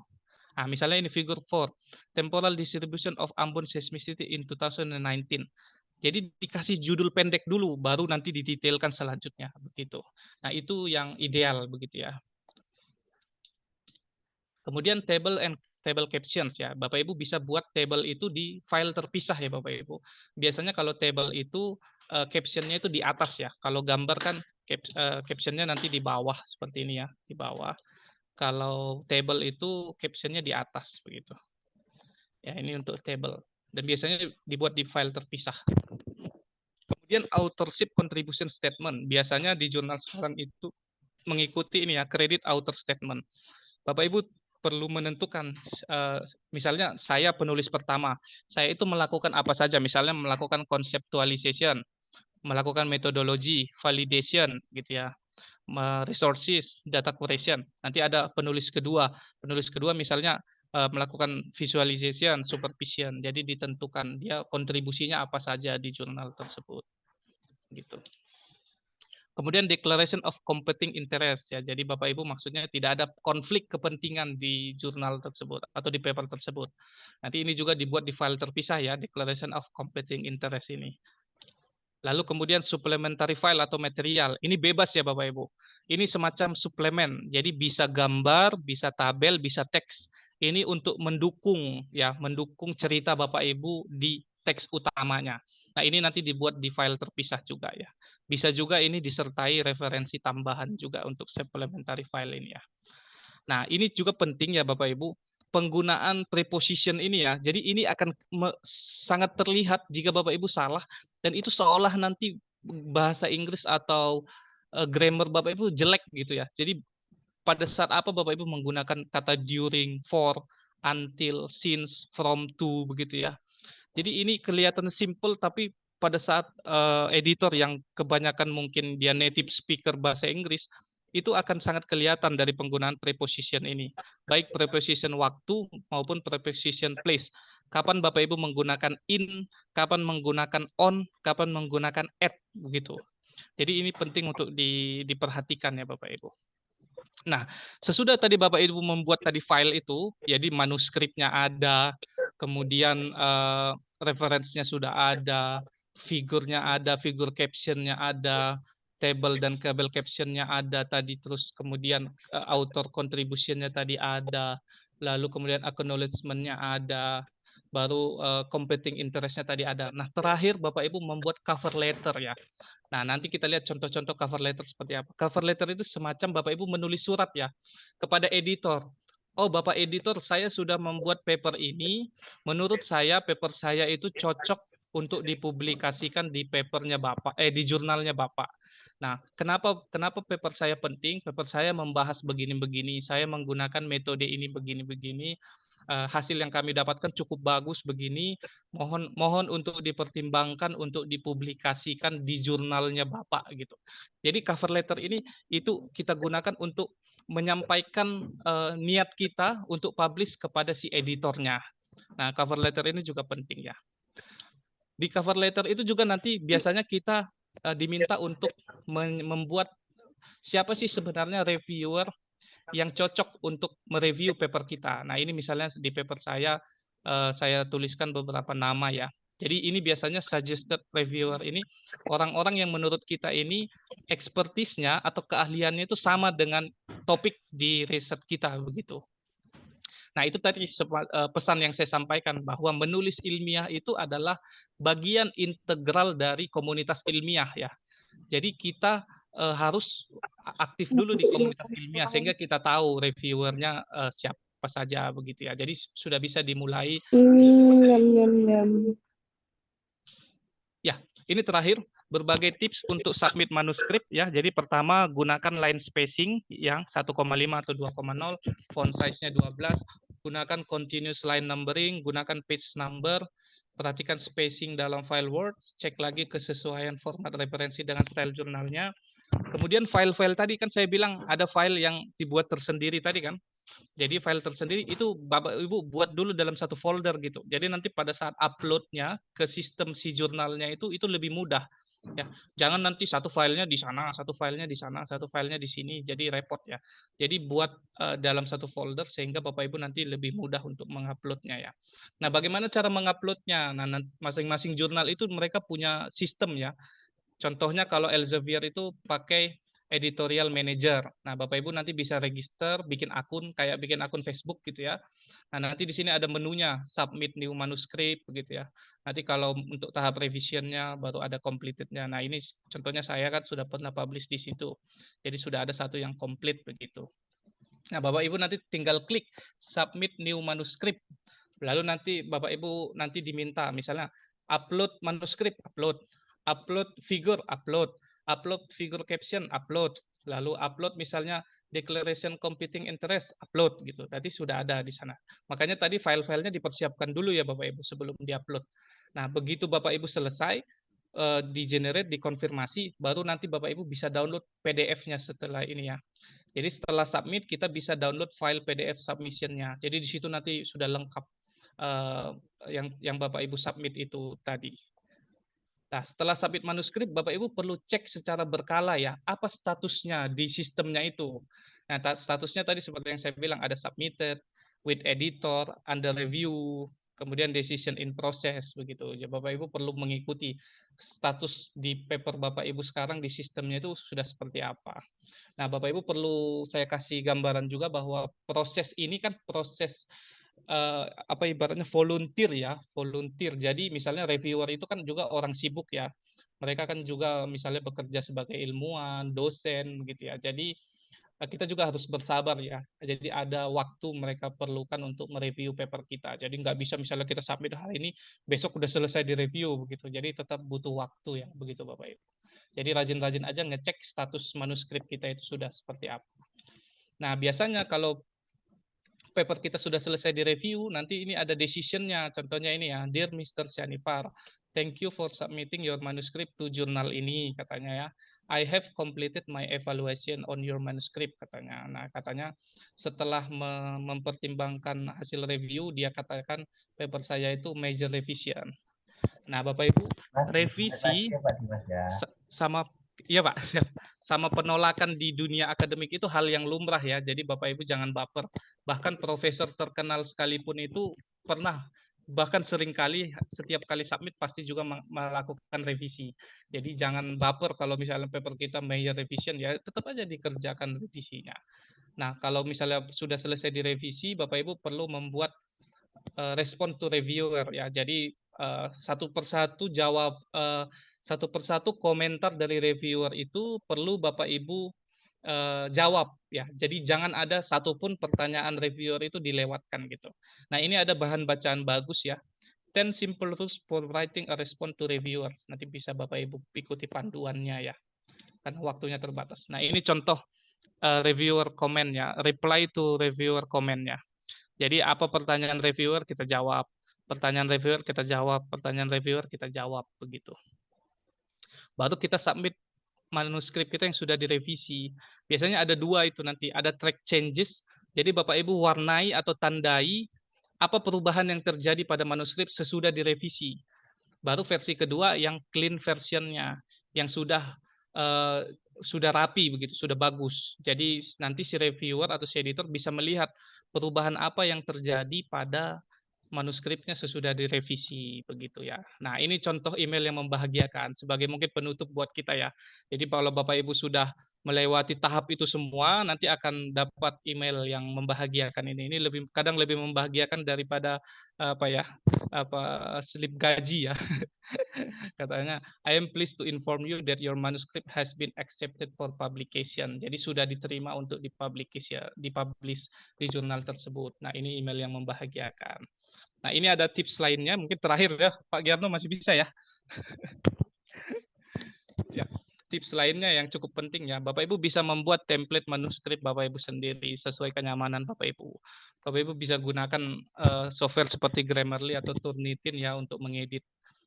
Nah, misalnya ini figur 4, Temporal Distribution of Ambon Seismicity in 2019. Jadi dikasih judul pendek dulu, baru nanti didetailkan selanjutnya begitu. Nah, itu yang ideal begitu ya. Kemudian table captions ya. Bapak Ibu bisa buat table itu di file terpisah ya Bapak Ibu. Biasanya kalau table itu captionnya itu di atas ya. Kalau gambar kan captionnya nanti di bawah seperti ini ya, di bawah. Kalau table itu captionnya di atas begitu. Ya, ini untuk table. Dan biasanya dibuat di file terpisah. Kemudian authorship contribution statement. Biasanya di jurnal sekarang itu mengikuti ini ya, credit author statement. Bapak Ibu perlu menentukan, misalnya saya penulis pertama, saya itu melakukan apa saja, misalnya melakukan conceptualization, melakukan metodologi, validation, gitu ya, resources, data curation. Nanti ada penulis kedua misalnya melakukan visualization, supervision. Jadi ditentukan dia kontribusinya apa saja di jurnal tersebut, gitu. Kemudian declaration of competing interest ya. Jadi Bapak Ibu maksudnya tidak ada konflik kepentingan di jurnal tersebut atau di paper tersebut. Nanti ini juga dibuat di file terpisah ya, declaration of competing interest ini. Lalu kemudian supplementary file atau material. Ini bebas ya Bapak Ibu. Ini semacam suplemen. Jadi bisa gambar, bisa tabel, bisa teks. Ini untuk mendukung ya, mendukung cerita Bapak Ibu di teks utamanya. Nah, ini nanti dibuat di file terpisah juga ya. Bisa juga ini disertai referensi tambahan juga untuk supplementary file ini ya. Nah, ini juga penting ya Bapak Ibu, penggunaan preposition ini ya. Jadi ini akan sangat terlihat jika Bapak Ibu salah dan itu seolah nanti bahasa Inggris atau grammar Bapak Ibu jelek gitu ya. Jadi pada saat apa Bapak Ibu menggunakan kata during, for, until, since, from, to begitu ya. Jadi ini kelihatan simple tapi pada saat editor yang kebanyakan mungkin dia native speaker bahasa Inggris itu akan sangat kelihatan dari penggunaan preposition ini. Baik preposition waktu maupun preposition place. Kapan Bapak Ibu menggunakan in, kapan menggunakan on, kapan menggunakan at begitu. Jadi ini penting untuk diperhatikan ya Bapak Ibu. Nah, sesudah tadi Bapak Ibu membuat tadi file itu, jadi manuskripnya ada, kemudian referensinya sudah ada, figurnya ada, figur captionnya ada, table dan kabel captionnya ada tadi, terus kemudian author contributionnya tadi ada, lalu kemudian acknowledgement-nya ada, baru competing interest-nya tadi ada. Nah, terakhir Bapak Ibu membuat cover letter ya. Nah, nanti kita lihat contoh-contoh cover letter seperti apa. Cover letter itu semacam Bapak Ibu menulis surat ya kepada editor. Oh, Bapak editor, saya sudah membuat paper ini. Menurut saya paper saya itu cocok untuk dipublikasikan di papernya Bapak, di jurnalnya Bapak. Nah, kenapa paper saya penting? Paper saya membahas begini-begini, saya menggunakan metode ini begini-begini, hasil yang kami dapatkan cukup bagus begini, mohon untuk dipertimbangkan untuk dipublikasikan di jurnalnya Bapak gitu. Jadi cover letter ini itu kita gunakan untuk menyampaikan niat kita untuk publish kepada si editornya. Nah, cover letter ini juga penting ya. Di cover letter itu juga nanti biasanya kita diminta untuk membuat siapa sih sebenarnya reviewer yang cocok untuk mereview paper kita. Nah, ini misalnya di paper saya tuliskan beberapa nama ya. Jadi ini biasanya suggested reviewer ini orang-orang yang menurut kita ini ekspertisnya atau keahliannya itu sama dengan topik di riset kita begitu. Nah, itu tadi pesan yang saya sampaikan bahwa menulis ilmiah itu adalah bagian integral dari komunitas ilmiah ya. Jadi kita harus aktif dulu di komunitas ilmiah sehingga kita tahu reviewernya siapa saja begitu ya. Jadi sudah bisa dimulai. Ya, ini terakhir berbagai tips untuk submit manuskrip ya. Jadi pertama gunakan line spacing yang 1,5 atau 2,0, font size-nya 12, gunakan continuous line numbering, gunakan page number, perhatikan spacing dalam file Word, cek lagi kesesuaian format referensi dengan style jurnalnya. Kemudian file-file tadi kan saya bilang ada file yang dibuat tersendiri tadi kan. Jadi file tersendiri itu Bapak Ibu buat dulu dalam satu folder gitu. Jadi nanti pada saat uploadnya ke sistem si jurnalnya itu lebih mudah. Ya, jangan nanti satu filenya di sana, satu filenya di sana, satu filenya di sini, jadi repot ya. Jadi buat dalam satu folder sehingga Bapak Ibu nanti lebih mudah untuk menguploadnya ya. Nah, bagaimana cara menguploadnya? Nah, masing-masing jurnal itu mereka punya sistem ya. Contohnya kalau Elsevier itu pakai editorial manager. Nah, Bapak Ibu nanti bisa register, bikin akun kayak bikin akun Facebook gitu ya. Nah, nanti di sini ada menunya submit new manuscript begitu ya. Nanti kalau untuk tahap revisionnya baru ada completed-nya. Nah, ini contohnya saya kan sudah pernah publish di situ. Jadi sudah ada satu yang komplit begitu. Nah, Bapak Ibu nanti tinggal klik submit new manuscript. Lalu nanti Bapak Ibu nanti diminta misalnya upload manuskrip, upload figure, upload figure caption, upload, lalu upload misalnya declaration competing interest, upload gitu. Tadi sudah ada di sana. Makanya tadi file-filenya dipersiapkan dulu ya Bapak Ibu sebelum diupload. Nah, begitu Bapak Ibu selesai di-generate, dikonfirmasi, baru nanti Bapak Ibu bisa download PDF-nya setelah ini ya. Jadi setelah submit kita bisa download file PDF submission-nya. Jadi di situ nanti sudah lengkap yang Bapak Ibu submit itu tadi. Nah, setelah submit manuskrip, Bapak Ibu perlu cek secara berkala ya, apa statusnya di sistemnya itu. Nah, statusnya tadi seperti yang saya bilang, ada submitted, with editor, under review, kemudian decision in process, begitu. Ya, Bapak Ibu perlu mengikuti status di paper Bapak Ibu sekarang di sistemnya itu sudah seperti apa. Nah, Bapak Ibu perlu saya kasih gambaran juga bahwa proses ini kan proses apa ibaratnya volunteer ya, volunteer. Jadi misalnya reviewer itu kan juga orang sibuk ya. Mereka kan juga misalnya bekerja sebagai ilmuwan, dosen gitu ya. Jadi kita juga harus bersabar ya. Jadi ada waktu mereka perlukan untuk mereview paper kita. Jadi nggak bisa misalnya kita submit hari ini, besok udah selesai direview begitu. Jadi tetap butuh waktu ya, begitu Bapak Ibu. Jadi rajin-rajin aja ngecek status manuskrip kita itu sudah seperti apa. Nah, biasanya kalau paper kita sudah selesai direview, nanti ini ada decision-nya. Contohnya ini ya, Dear Mr. Syanipar, thank you for submitting your manuscript to jurnal ini, katanya ya. I have completed my evaluation on your manuscript, katanya. Nah, katanya setelah mempertimbangkan hasil review, dia katakan paper saya itu major revision. Nah, Bapak Ibu,
Mas,
revisi
ya Pak Dimas ya.
sama iya Pak, sama penolakan di dunia akademik itu hal yang lumrah ya. Jadi Bapak Ibu jangan baper. Bahkan profesor terkenal sekalipun itu pernah bahkan seringkali setiap kali submit pasti juga melakukan revisi. Jadi jangan baper kalau misalnya paper kita major revision ya tetap aja dikerjakan revisinya. Nah, kalau misalnya sudah selesai direvisi, Bapak Ibu perlu membuat respon to reviewer ya. Jadi satu persatu satu persatu komentar dari reviewer itu perlu Bapak Ibu jawab ya. Jadi jangan ada satupun pertanyaan reviewer itu dilewatkan gitu. Nah, ini ada bahan bacaan bagus ya. 10 simple rules for writing a response to reviewers. Nanti bisa Bapak Ibu ikuti panduannya ya. karena waktunya terbatas. Nah, ini contoh reviewer komennya, reply to reviewer komennya. Jadi apa pertanyaan reviewer kita jawab, pertanyaan reviewer kita jawab, pertanyaan reviewer kita jawab, begitu. Baru kita submit manuskrip kita yang sudah direvisi. Biasanya ada dua itu nanti, ada track changes. Jadi Bapak Ibu warnai atau tandai apa perubahan yang terjadi pada manuskrip sesudah direvisi. Baru versi kedua yang clean versionnya, yang sudah rapi begitu, sudah bagus. Jadi nanti si reviewer atau si editor bisa melihat perubahan apa yang terjadi pada manuskripnya sesudah direvisi begitu ya. Nah, ini contoh email yang membahagiakan sebagai mungkin penutup buat kita ya. Jadi kalau Bapak Ibu sudah melewati tahap itu semua, nanti akan dapat email yang membahagiakan ini. Ini kadang lebih membahagiakan daripada slip gaji ya. Katanya, I am pleased to inform you that your manuscript has been accepted for publication. Jadi sudah diterima untuk dipublish di jurnal tersebut. Nah, ini email yang membahagiakan. Nah, ini ada tips lainnya, mungkin terakhir ya, Pak Giarno masih bisa ya. Ya, tips lainnya yang cukup penting ya, Bapak Ibu bisa membuat template manuskrip Bapak Ibu sendiri sesuai kenyamanan Bapak Ibu. Bapak Ibu bisa gunakan software seperti Grammarly atau Turnitin ya untuk mengedit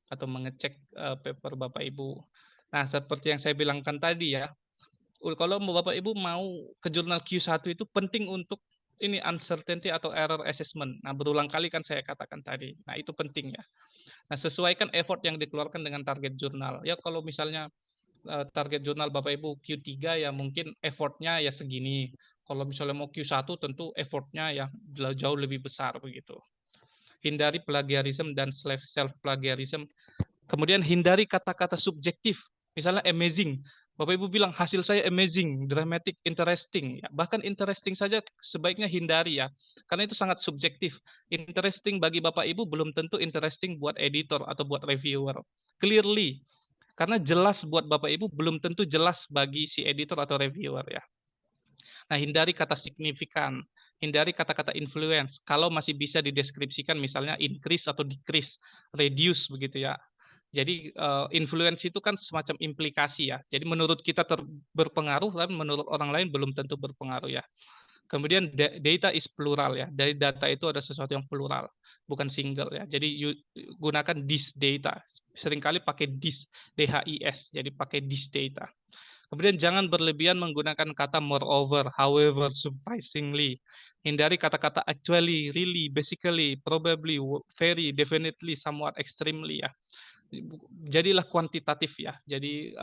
atau mengecek paper Bapak Ibu. Nah, seperti yang saya bilangkan tadi ya, kalau Bapak Ibu mau ke jurnal Q1 itu penting untuk ini uncertainty atau error assessment. Nah, berulang kali kan saya katakan tadi. Nah, itu penting ya. Nah, sesuaikan effort yang dikeluarkan dengan target jurnal. Ya, kalau misalnya target jurnal Bapak Ibu Q3 ya mungkin effortnya ya segini. Kalau misalnya mau Q1 tentu effortnya ya jauh lebih besar begitu. Hindari plagiarism dan self plagiarism. Kemudian hindari kata-kata subjektif. Misalnya amazing. Bapak Ibu bilang hasil saya amazing, dramatic, interesting. Ya, bahkan interesting saja sebaiknya hindari ya. Karena itu sangat subjektif. Interesting bagi Bapak Ibu belum tentu interesting buat editor atau buat reviewer. Clearly. Karena jelas buat Bapak Ibu belum tentu jelas bagi si editor atau reviewer ya. Nah, hindari kata signifikan. Hindari kata-kata influence. Kalau masih bisa dideskripsikan misalnya increase atau decrease, reduce begitu ya. Jadi influence itu kan semacam implikasi ya. Jadi menurut kita berpengaruh, tapi menurut orang lain belum tentu berpengaruh ya. Kemudian data is plural ya. Dari data itu ada sesuatu yang plural, bukan single ya. Jadi gunakan this data. Seringkali pakai this, DHIS. Jadi pakai this data. Kemudian jangan berlebihan menggunakan kata moreover, however, surprisingly. Hindari kata-kata actually, really, basically, probably, very, definitely, somewhat, extremely ya. Jadilah kuantitatif ya. Jadi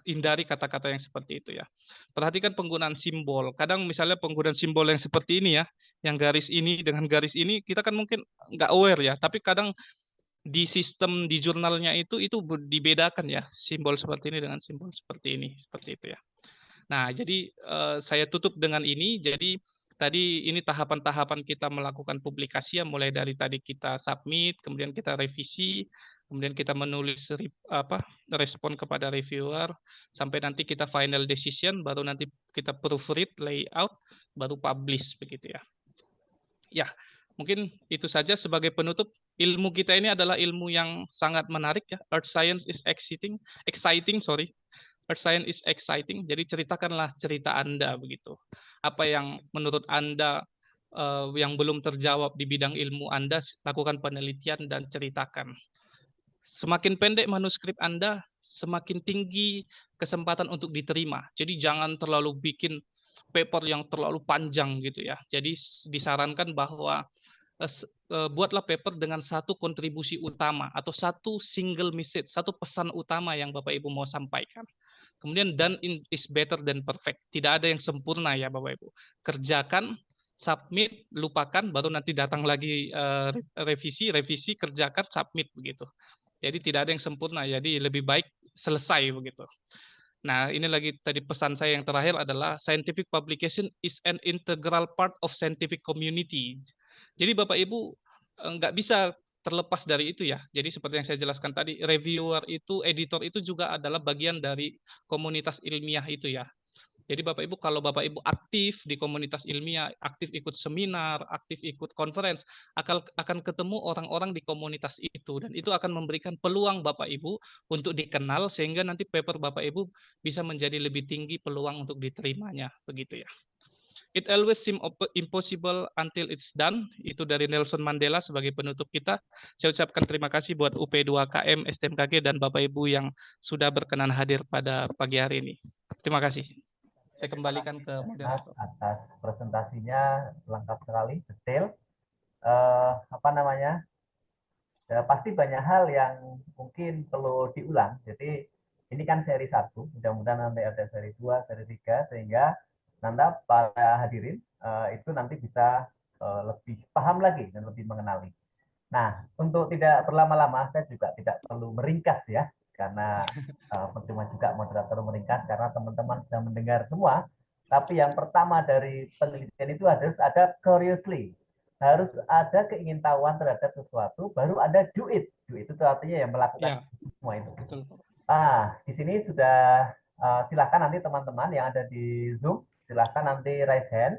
hindari kata-kata yang seperti itu ya. Perhatikan penggunaan simbol. Kadang misalnya penggunaan simbol yang seperti ini ya, yang garis ini dengan garis ini kita kan mungkin nggak aware ya. Tapi kadang di sistem di jurnalnya itu dibedakan ya, simbol seperti ini dengan simbol seperti ini, seperti itu ya. Nah, jadi saya tutup dengan ini. Jadi tadi ini tahapan-tahapan kita melakukan publikasi ya, mulai dari tadi kita submit, kemudian kita revisi, kemudian kita menulis respon kepada reviewer, sampai nanti kita final decision, baru nanti kita proofread, layout, baru publish begitu ya. Ya, mungkin itu saja sebagai penutup. Ilmu kita ini adalah ilmu yang sangat menarik ya. Earth science is exciting. Earth science is exciting. Jadi ceritakanlah cerita Anda begitu. Apa yang menurut Anda yang belum terjawab di bidang ilmu Anda, lakukan penelitian dan ceritakan. Semakin pendek manuskrip Anda, semakin tinggi kesempatan untuk diterima. Jadi jangan terlalu bikin paper yang terlalu panjang gitu ya. Jadi disarankan bahwa buatlah paper dengan satu kontribusi utama atau satu single message, satu pesan utama yang Bapak Ibu mau sampaikan. Kemudian done is better than perfect. Tidak ada yang sempurna ya Bapak Ibu. Kerjakan, submit, lupakan, baru nanti datang lagi revisi, kerjakan, submit begitu. Jadi tidak ada yang sempurna. Jadi lebih baik selesai begitu. Nah, ini lagi tadi pesan saya yang terakhir adalah scientific publication is an integral part of scientific community. Jadi Bapak Ibu nggak bisa terlepas dari itu ya. Jadi seperti yang saya jelaskan tadi, reviewer itu, editor itu juga adalah bagian dari komunitas ilmiah itu ya. Jadi Bapak Ibu, kalau Bapak Ibu aktif di komunitas ilmiah, aktif ikut seminar, aktif ikut conference, akan ketemu orang-orang di komunitas itu, dan itu akan memberikan peluang Bapak Ibu untuk dikenal, sehingga nanti paper Bapak Ibu bisa menjadi lebih tinggi peluang untuk diterimanya, begitu ya. It always seem impossible until it's done. Itu dari Nelson Mandela sebagai penutup kita. Saya ucapkan terima kasih buat UP2KM, STMKG, dan Bapak Ibu yang sudah berkenan hadir pada pagi hari ini. Terima kasih. Saya
Terima
kembalikan
kasih
ke
Mas
moderator.
atas presentasinya lengkap sekali, detail. Apa namanya? Pasti banyak hal yang mungkin perlu diulang. Jadi ini kan seri 1, mudah-mudahan nanti ada seri 2, seri 3, sehingga nanti para hadirin itu nanti bisa lebih paham lagi dan lebih mengenali. Nah, untuk tidak berlama-lama, saya juga tidak perlu meringkas ya, karena percuma juga moderator meringkas, karena teman-teman sudah mendengar semua. Tapi yang pertama dari penelitian itu harus ada curiously, harus ada keingintahuan terhadap sesuatu, baru ada do it. Do it itu artinya yang melakukan
Ya,
semua itu.
betul.
Di sini sudah silakan nanti teman-teman yang ada di Zoom, silakan nanti raise hand.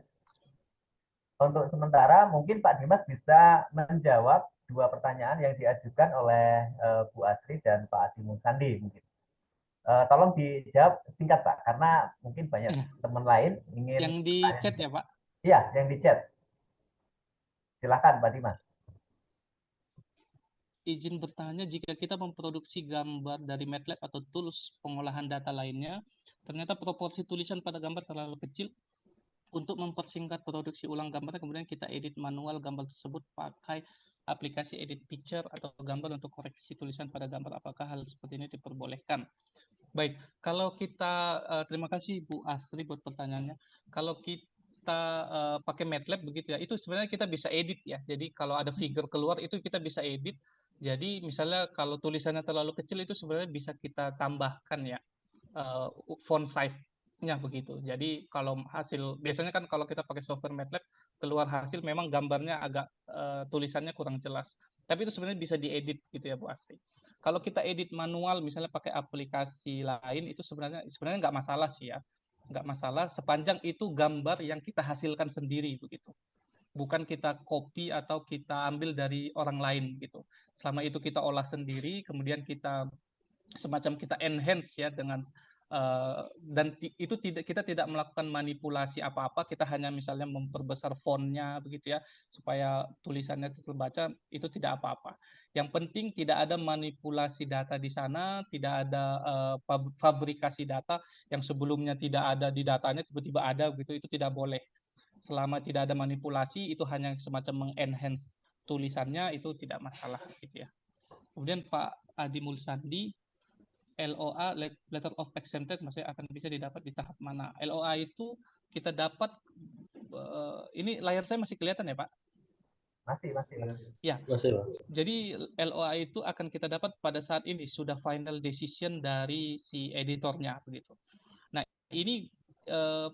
Untuk sementara mungkin Pak Dimas bisa menjawab 2 pertanyaan yang diajukan oleh Bu Asri dan Pak Adi Musandi mungkin. Tolong dijawab singkat Pak, karena mungkin banyak teman lain ingin
Yang di
bertanya
chat
juga.
ya Pak.
Iya, yang di chat. Silakan Pak Dimas.
Izin bertanya, jika kita memproduksi gambar dari MATLAB atau tools pengolahan data lainnya, ternyata proporsi tulisan pada gambar terlalu kecil. Untuk mempersingkat produksi ulang gambarnya, kemudian kita edit manual gambar tersebut pakai aplikasi edit picture atau gambar untuk koreksi tulisan pada gambar. Apakah hal seperti ini diperbolehkan? Baik, kalau kita terima kasih Bu Asri buat pertanyaannya. Kalau kita pakai MATLAB begitu ya, itu sebenarnya kita bisa edit ya. Jadi kalau ada figure keluar itu kita bisa edit. Jadi misalnya kalau tulisannya terlalu kecil itu sebenarnya bisa kita tambahkan ya font size-nya begitu. Jadi kalau hasil biasanya kan kalau kita pakai software MATLAB keluar hasil memang gambarnya agak tulisannya kurang jelas. Tapi itu sebenarnya bisa diedit gitu ya Bu Asri. Kalau kita edit manual misalnya pakai aplikasi lain itu sebenarnya nggak masalah sih ya. Nggak masalah sepanjang itu gambar yang kita hasilkan sendiri begitu. Bukan kita copy atau kita ambil dari orang lain gitu. Selama itu kita olah sendiri, kemudian kita semacam kita enhance ya dengan dan itu kita tidak melakukan manipulasi apa-apa, kita hanya misalnya memperbesar fontnya begitu ya supaya tulisannya terbaca, itu tidak apa-apa. Yang penting tidak ada manipulasi data di sana, tidak ada fabrikasi data yang sebelumnya tidak ada di datanya tiba-tiba ada begitu, itu tidak boleh. Selama tidak ada manipulasi, itu hanya semacam mengenhance tulisannya, itu tidak masalah gitu ya. Kemudian Pak Adi Mulsandi, LOA letter of acceptance maksudnya akan bisa didapat di tahap mana? LOA itu kita dapat ini layar saya masih kelihatan ya Pak?
Masih, masih.
Ya. Masih Pak. Jadi LOA itu akan kita dapat pada saat ini sudah final decision dari si editornya begitu. Nah, ini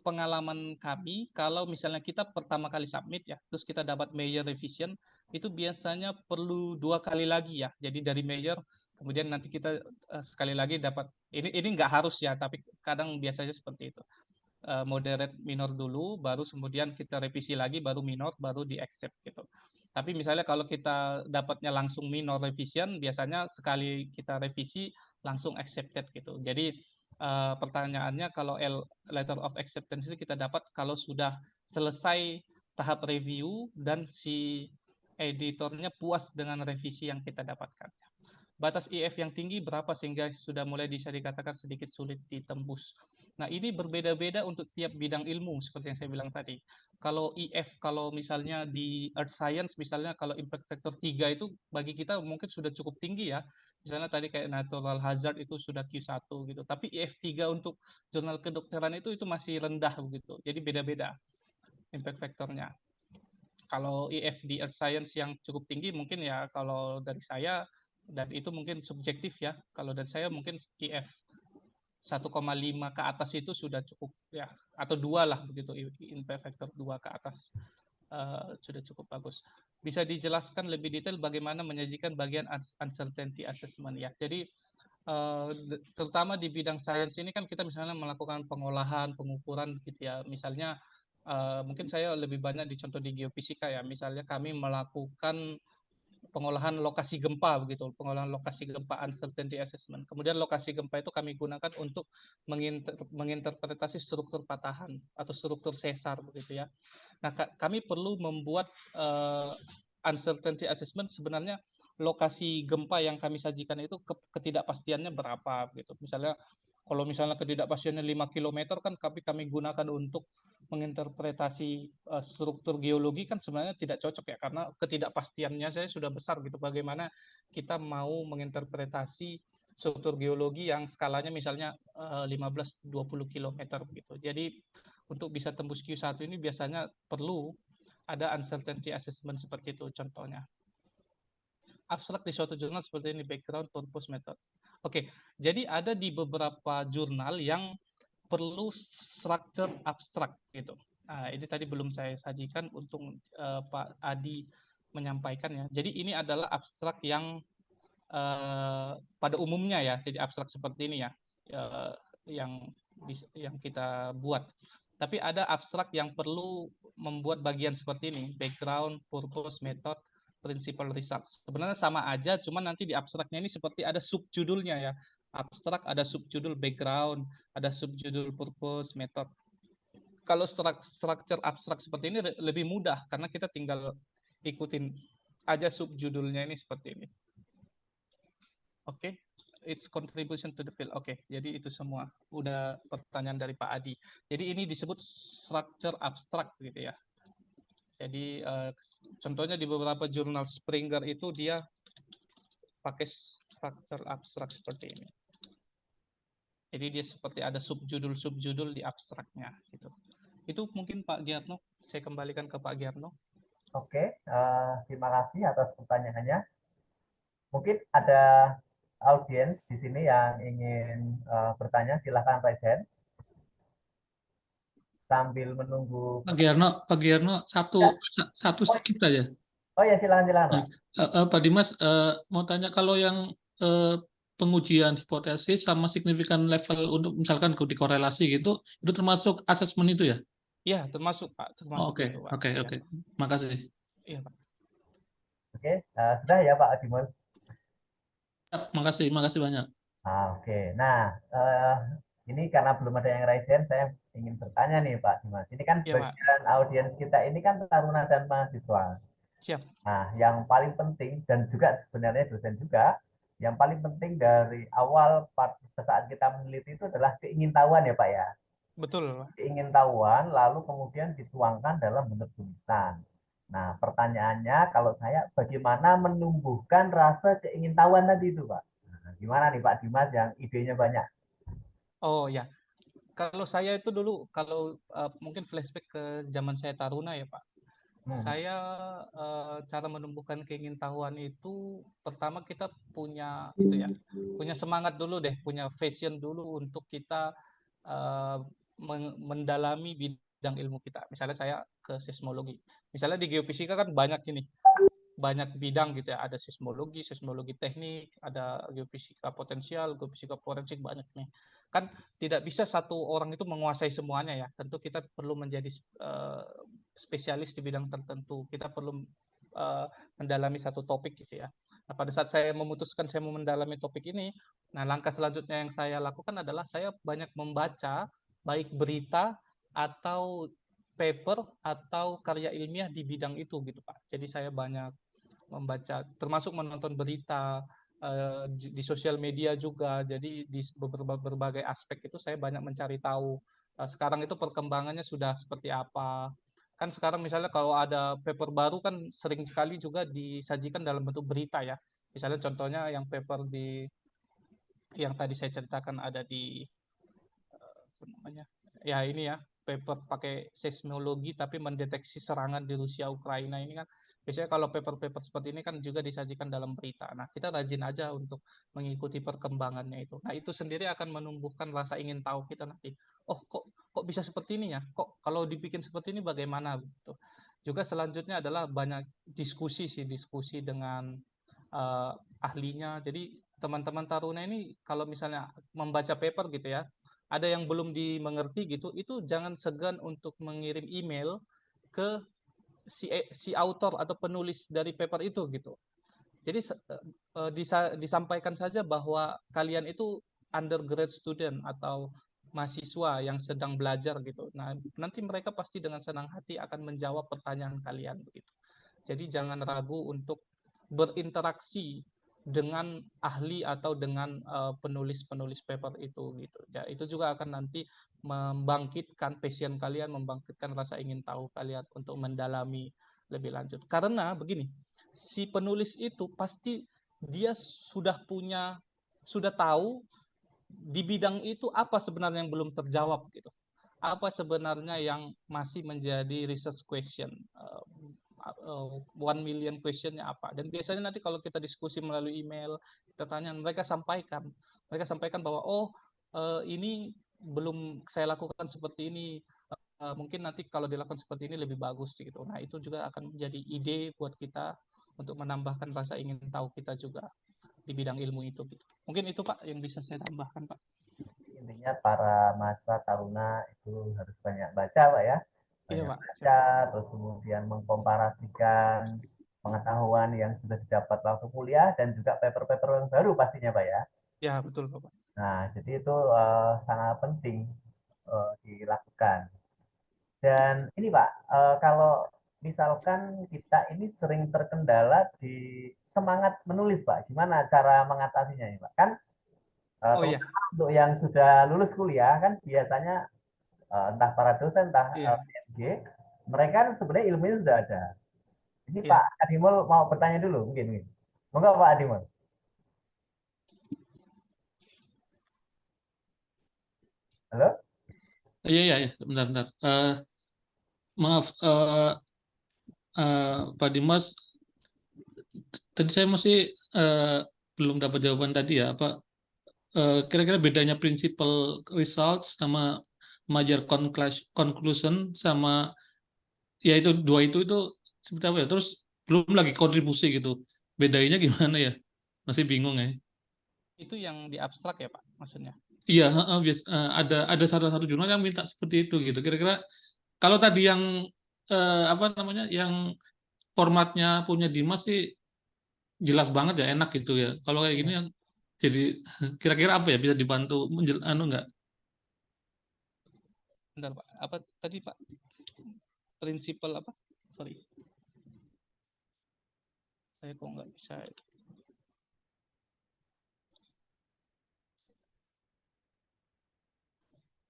pengalaman kami kalau misalnya kita pertama kali submit ya, terus kita dapat major revision, itu biasanya perlu 2 kali lagi ya. Jadi dari major kemudian nanti kita sekali lagi dapat ini nggak harus ya, tapi kadang biasanya seperti itu. Moderate minor dulu, baru kemudian kita revisi lagi, baru minor, baru di accept gitu. Tapi misalnya kalau kita dapatnya langsung minor revision, biasanya sekali kita revisi langsung accepted gitu. Jadi pertanyaannya kalau letter of acceptance itu kita dapat kalau sudah selesai tahap review dan si editornya puas dengan revisi yang kita dapatkan. Batas IF yang tinggi berapa sehingga sudah mulai bisa dikatakan sedikit sulit ditembus. Nah, ini berbeda-beda untuk tiap bidang ilmu seperti yang saya bilang tadi. Kalau IF, kalau misalnya di Earth Science, misalnya kalau impact factor 3 itu bagi kita mungkin sudah cukup tinggi ya. Misalnya tadi kayak natural hazard itu sudah Q1 gitu. Tapi IF 3 untuk jurnal kedokteran itu masih rendah begitu. Jadi beda-beda impact factornya. Kalau IF di Earth Science yang cukup tinggi mungkin ya kalau dari saya, dan itu mungkin subjektif ya, kalau dari saya mungkin IF 1,5 ke atas itu sudah cukup ya, atau 2 lah begitu, impact factor 2 ke atas sudah cukup bagus. Bisa dijelaskan lebih detail bagaimana menyajikan bagian uncertainty assessment ya. Jadi terutama di bidang sains ini kan kita misalnya melakukan pengolahan, pengukuran gitu ya. Misalnya mungkin saya lebih banyak dicontoh di geofisika ya. Misalnya kami melakukan pengolahan lokasi gempa begitu, pengolahan lokasi gempa uncertainty assessment. Kemudian lokasi gempa itu kami gunakan untuk menginterpretasi struktur patahan atau struktur sesar begitu ya. Nah, kami perlu membuat uncertainty assessment sebenarnya lokasi gempa yang kami sajikan itu ketidakpastiannya berapa gitu. Misalnya kalau misalnya ketidakpastiannya 5 km kan kami gunakan untuk menginterpretasi struktur geologi kan sebenarnya tidak cocok ya karena ketidakpastiannya saya sudah besar gitu. Bagaimana kita mau menginterpretasi struktur geologi yang skalanya misalnya 15-20 km gitu. Jadi untuk bisa tembus Q1 ini biasanya perlu ada uncertainty assessment seperti itu contohnya. Abstrak di suatu jurnal seperti ini, background, purpose, method. Oke, jadi ada di beberapa jurnal yang perlu structure abstrak gitu. Nah, ini tadi belum saya sajikan untuk Pak Adi menyampaikan ya. Jadi ini adalah abstrak yang pada umumnya ya, jadi abstrak seperti ini ya, yang kita buat. Tapi ada abstrak yang perlu membuat bagian seperti ini, background, purpose, method, principal, results. Sebenarnya sama aja, cuman nanti di abstraknya ini seperti ada subjudulnya ya. Abstrak ada subjudul background, ada subjudul purpose, method. Kalau structure abstrak seperti ini lebih mudah karena kita tinggal ikutin aja subjudulnya ini seperti ini. Oke, its contribution to the field. Oke, jadi itu semua. Udah pertanyaan dari Pak Adi. Jadi ini disebut structure abstract gitu ya. Jadi contohnya di beberapa jurnal Springer itu dia pakai structure abstract seperti ini. Jadi dia seperti ada subjudul-subjudul di abstraknya gitu. Itu mungkin Pak Giarno. Saya kembalikan ke Pak Giarno.
Oke, terima kasih atas pertanyaannya. Mungkin ada audiens di sini yang ingin bertanya, silahkan raise hand. Sambil menunggu.
Pak Giyarno
Ya.
satu sedikit aja.
Oh ya, silakan Pak.
Pak Dimas mau tanya kalau yang pengujian hipotesis sama signifikan level untuk misalkan dikorelasi gitu, itu termasuk asesmen itu ya?
Iya, termasuk Pak, termasuk itu Pak.
Oke. Makasih.
Iya Pak.
Oke, sudah ya Pak Adimul.
Makasih banyak.
Oke, nah ini karena belum ada yang raise hand, saya ingin bertanya nih Pak Dimas. Ini kan
Iya Pak.
sebagian audiens kita ini kan taruna dan mahasiswa.
Siap.
Nah, yang paling penting dan juga sebenarnya dosen juga, yang paling penting dari awal saat kita meneliti itu adalah keingintahuan ya Pak ya.
Betul Pak.
Keingintahuan lalu kemudian dituangkan dalam bentuk tulisan. Nah, pertanyaannya kalau saya bagaimana menumbuhkan rasa keingintahuan tadi itu Pak? Nah, gimana nih Pak Dimas yang idenya banyak?
Oh ya, kalau saya itu dulu kalau mungkin flashback ke zaman saya taruna ya Pak. Saya cara menumbuhkan keingintahuan itu pertama kita punya itu ya, punya semangat dulu deh, punya passion dulu untuk kita mendalami bidang ilmu kita. Misalnya saya ke seismologi. Misalnya di geofisika kan banyak ini, banyak bidang gitu ya, ada seismologi teknik, ada geofisika potensial, geofisika forensik, banyak nih. Kan tidak bisa satu orang itu menguasai semuanya ya. Tentu kita perlu menjadi spesialis di bidang tertentu. Kita perlu mendalami satu topik gitu ya. Nah, pada saat saya memutuskan saya mau mendalami topik ini, nah langkah selanjutnya yang saya lakukan adalah saya banyak membaca baik berita atau paper atau karya ilmiah di bidang itu gitu Pak. Jadi saya banyak membaca, termasuk menonton berita di sosial media juga. Jadi di berbagai aspek itu saya banyak mencari tahu. Sekarang itu perkembangannya sudah seperti apa. Kan sekarang misalnya kalau ada paper baru kan sering sekali juga disajikan dalam bentuk berita ya. Misalnya contohnya yang paper yang tadi saya ceritakan ada di apa namanya? Ya ini ya, paper pakai seismologi tapi mendeteksi serangan di Rusia Ukraina ini kan biasanya kalau paper-paper seperti ini kan juga disajikan dalam berita. Nah, kita rajin aja untuk mengikuti perkembangannya itu. Nah, itu sendiri akan menumbuhkan rasa ingin tahu kita nanti. Oh, kok bisa seperti ini ya? Kok kalau dibikin seperti ini bagaimana gitu. Juga selanjutnya adalah banyak diskusi dengan ahlinya. Jadi teman-teman Taruna ini kalau misalnya membaca paper gitu ya, ada yang belum dimengerti gitu, itu jangan segan untuk mengirim email ke si author atau penulis dari paper itu gitu. Jadi disampaikan saja bahwa kalian itu undergrad student atau mahasiswa yang sedang belajar gitu. Nah, nanti mereka pasti dengan senang hati akan menjawab pertanyaan kalian begitu. Jadi jangan ragu untuk berinteraksi dengan ahli atau dengan penulis-penulis paper itu gitu. Ya, itu juga akan nanti membangkitkan passion kalian, membangkitkan rasa ingin tahu kalian untuk mendalami lebih lanjut. Karena begini, si penulis itu pasti dia sudah tahu di bidang itu apa sebenarnya yang belum terjawab gitu. Apa sebenarnya yang masih menjadi research question, 1 million questionnya apa. Dan biasanya nanti kalau kita diskusi melalui email, kita tanya, mereka sampaikan bahwa ini belum saya lakukan seperti ini, mungkin nanti kalau dilakukan seperti ini lebih bagus gitu. Nah, itu juga akan menjadi ide buat kita untuk menambahkan rasa ingin tahu kita juga di bidang ilmu itu gitu. Mungkin itu Pak yang bisa saya tambahkan Pak.
Intinya para mahasiswa Taruna itu harus banyak baca Pak ya.
Iya
Banyak
Pak.
baca, terus kemudian mengkomparasikan pengetahuan yang sudah didapat waktu kuliah dan juga paper-paper yang baru pastinya Pak ya.
Ya betul Pak.
Nah, jadi itu sangat penting dilakukan. Dan ini Pak, kalau misalkan kita ini sering terkendala di semangat menulis Pak, gimana cara mengatasinya ini Pak? Kan
Oh iya.
terutama untuk yang sudah lulus kuliah kan biasanya entah para dosen, entah
Iya.
PMG, mereka kan sebenarnya ilmunya sudah ada. Ini
Iya.
Pak Adimul mau bertanya dulu mungkin. Monggo Pak Adimul. Halo?
Iya, iya, iya, bentar-bentar. Maaf, Pak Dimas, tadi saya masih belum dapat jawaban tadi ya. Apa kira-kira bedanya principal results sama major conclusion sama ya itu dua itu seperti apa ya? Terus belum lagi kontribusi gitu. Bedanya gimana ya? Masih bingung ya.
Itu yang di abstrak ya Pak maksudnya.
Iya, ada salah satu jurnal yang minta seperti itu gitu. Kira-kira kalau tadi yang apa namanya, yang formatnya punya Dimas sih jelas banget ya, enak gitu ya. Kalau kayak gini yang jadi kira-kira apa ya, bisa dibantu nggak?
Bentar Pak. Apa tadi Pak? Prinsipal apa? Sorry. Saya kok nggak bisa.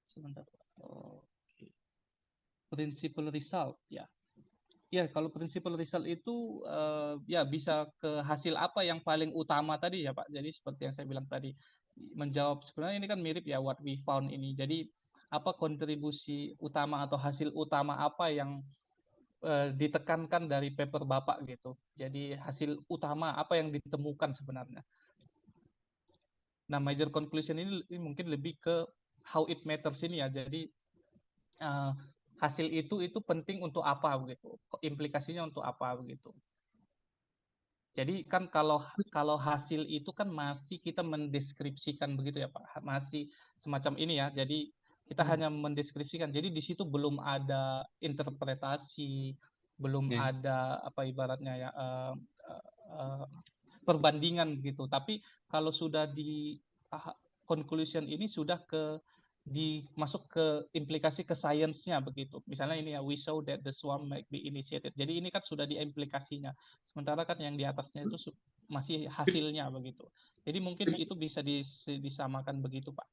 Sebentar Pak. Oke. Principal result ya. Ya, kalau principal result itu ya bisa ke hasil apa yang paling utama tadi ya Pak. Jadi seperti yang saya bilang tadi, menjawab sebenarnya ini kan mirip ya what we found ini. Jadi apa kontribusi utama atau hasil utama apa yang ditekankan dari paper Bapak gitu. Jadi hasil utama apa yang ditemukan sebenarnya. Nah, major conclusion ini mungkin lebih ke how it matters ini ya. Jadi hasil itu penting untuk apa begitu, implikasinya untuk apa begitu. Jadi kan kalau hasil itu kan masih kita mendeskripsikan begitu ya Pak, masih semacam ini ya. Jadi kita hanya mendeskripsikan. Jadi di situ belum ada interpretasi, belum ada apa ibaratnya ya perbandingan gitu. Tapi kalau sudah di conclusion ini sudah masuk ke implikasi ke sainsnya begitu. Misalnya ini ya, we show that the swarm might be initiated. Jadi ini kan sudah di implikasinya. Sementara kan yang di atasnya itu masih hasilnya begitu. Jadi mungkin itu bisa disamakan begitu Pak.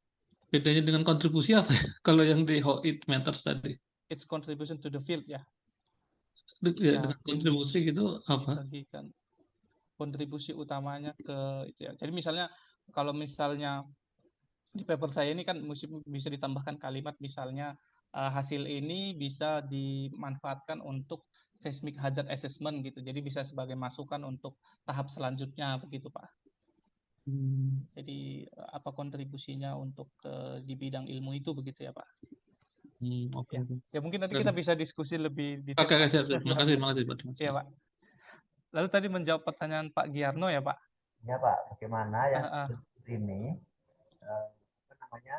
Bedanya dengan kontribusi apa ya? Kalau yang di how it matters tadi.
It's contribution to the field ya.
Ya, dengan kontribusi gitu apa?
Dibagikan kontribusi utamanya ke itu ya. Jadi misalnya kalau misalnya di paper saya ini kan bisa ditambahkan kalimat misalnya hasil ini bisa dimanfaatkan untuk seismic hazard assessment gitu. Jadi bisa sebagai masukan untuk tahap selanjutnya begitu Pak. Jadi apa kontribusinya untuk di bidang ilmu itu begitu ya Pak.
Oke.
Ya mungkin nanti kita bisa diskusi lebih detail.
Oke, siap. Makasih Pak.
Ya Pak. Lalu tadi menjawab pertanyaan Pak Giarno ya Pak.
ya Pak, bagaimana yang
Ah, ah.
ini apa namanya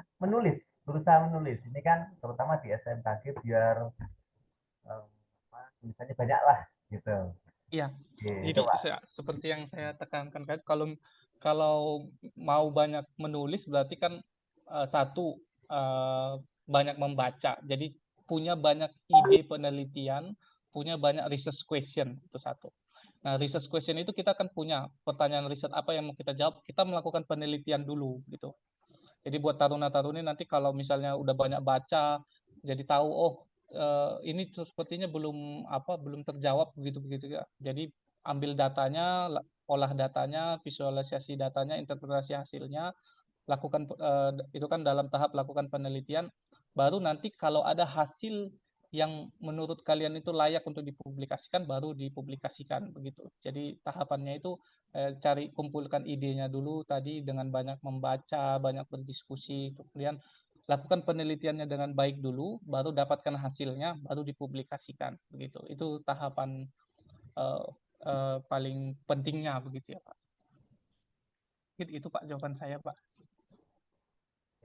berusaha menulis. Ini kan terutama di SMKG biar misalnya banyak lah gitu.
Iya.
Gitu
Jadi
Pak.
seperti yang saya tekankan tadi, kalau kalau mau banyak menulis berarti kan satu, eh, banyak membaca. Jadi punya banyak ide penelitian, punya banyak research question, itu satu. Nah, research question itu kita kan punya pertanyaan riset apa yang mau kita jawab, kita melakukan penelitian dulu gitu. Jadi buat taruna-taruni nanti kalau misalnya udah banyak baca, jadi tahu, oh ini sepertinya belum terjawab begitu-begitu ya. Jadi ambil datanya, olah datanya, visualisasi datanya, interpretasi hasilnya, lakukan itu kan dalam tahap lakukan penelitian. Baru nanti kalau ada hasil yang menurut kalian itu layak untuk dipublikasikan, baru dipublikasikan begitu. Jadi tahapannya itu cari kumpulkan idenya dulu tadi dengan banyak membaca, banyak berdiskusi, kemudian lakukan penelitiannya dengan baik dulu, baru dapatkan hasilnya, baru dipublikasikan begitu. Itu tahapan eh, paling pentingnya begitu ya Pak. Itu Pak jawaban saya Pak.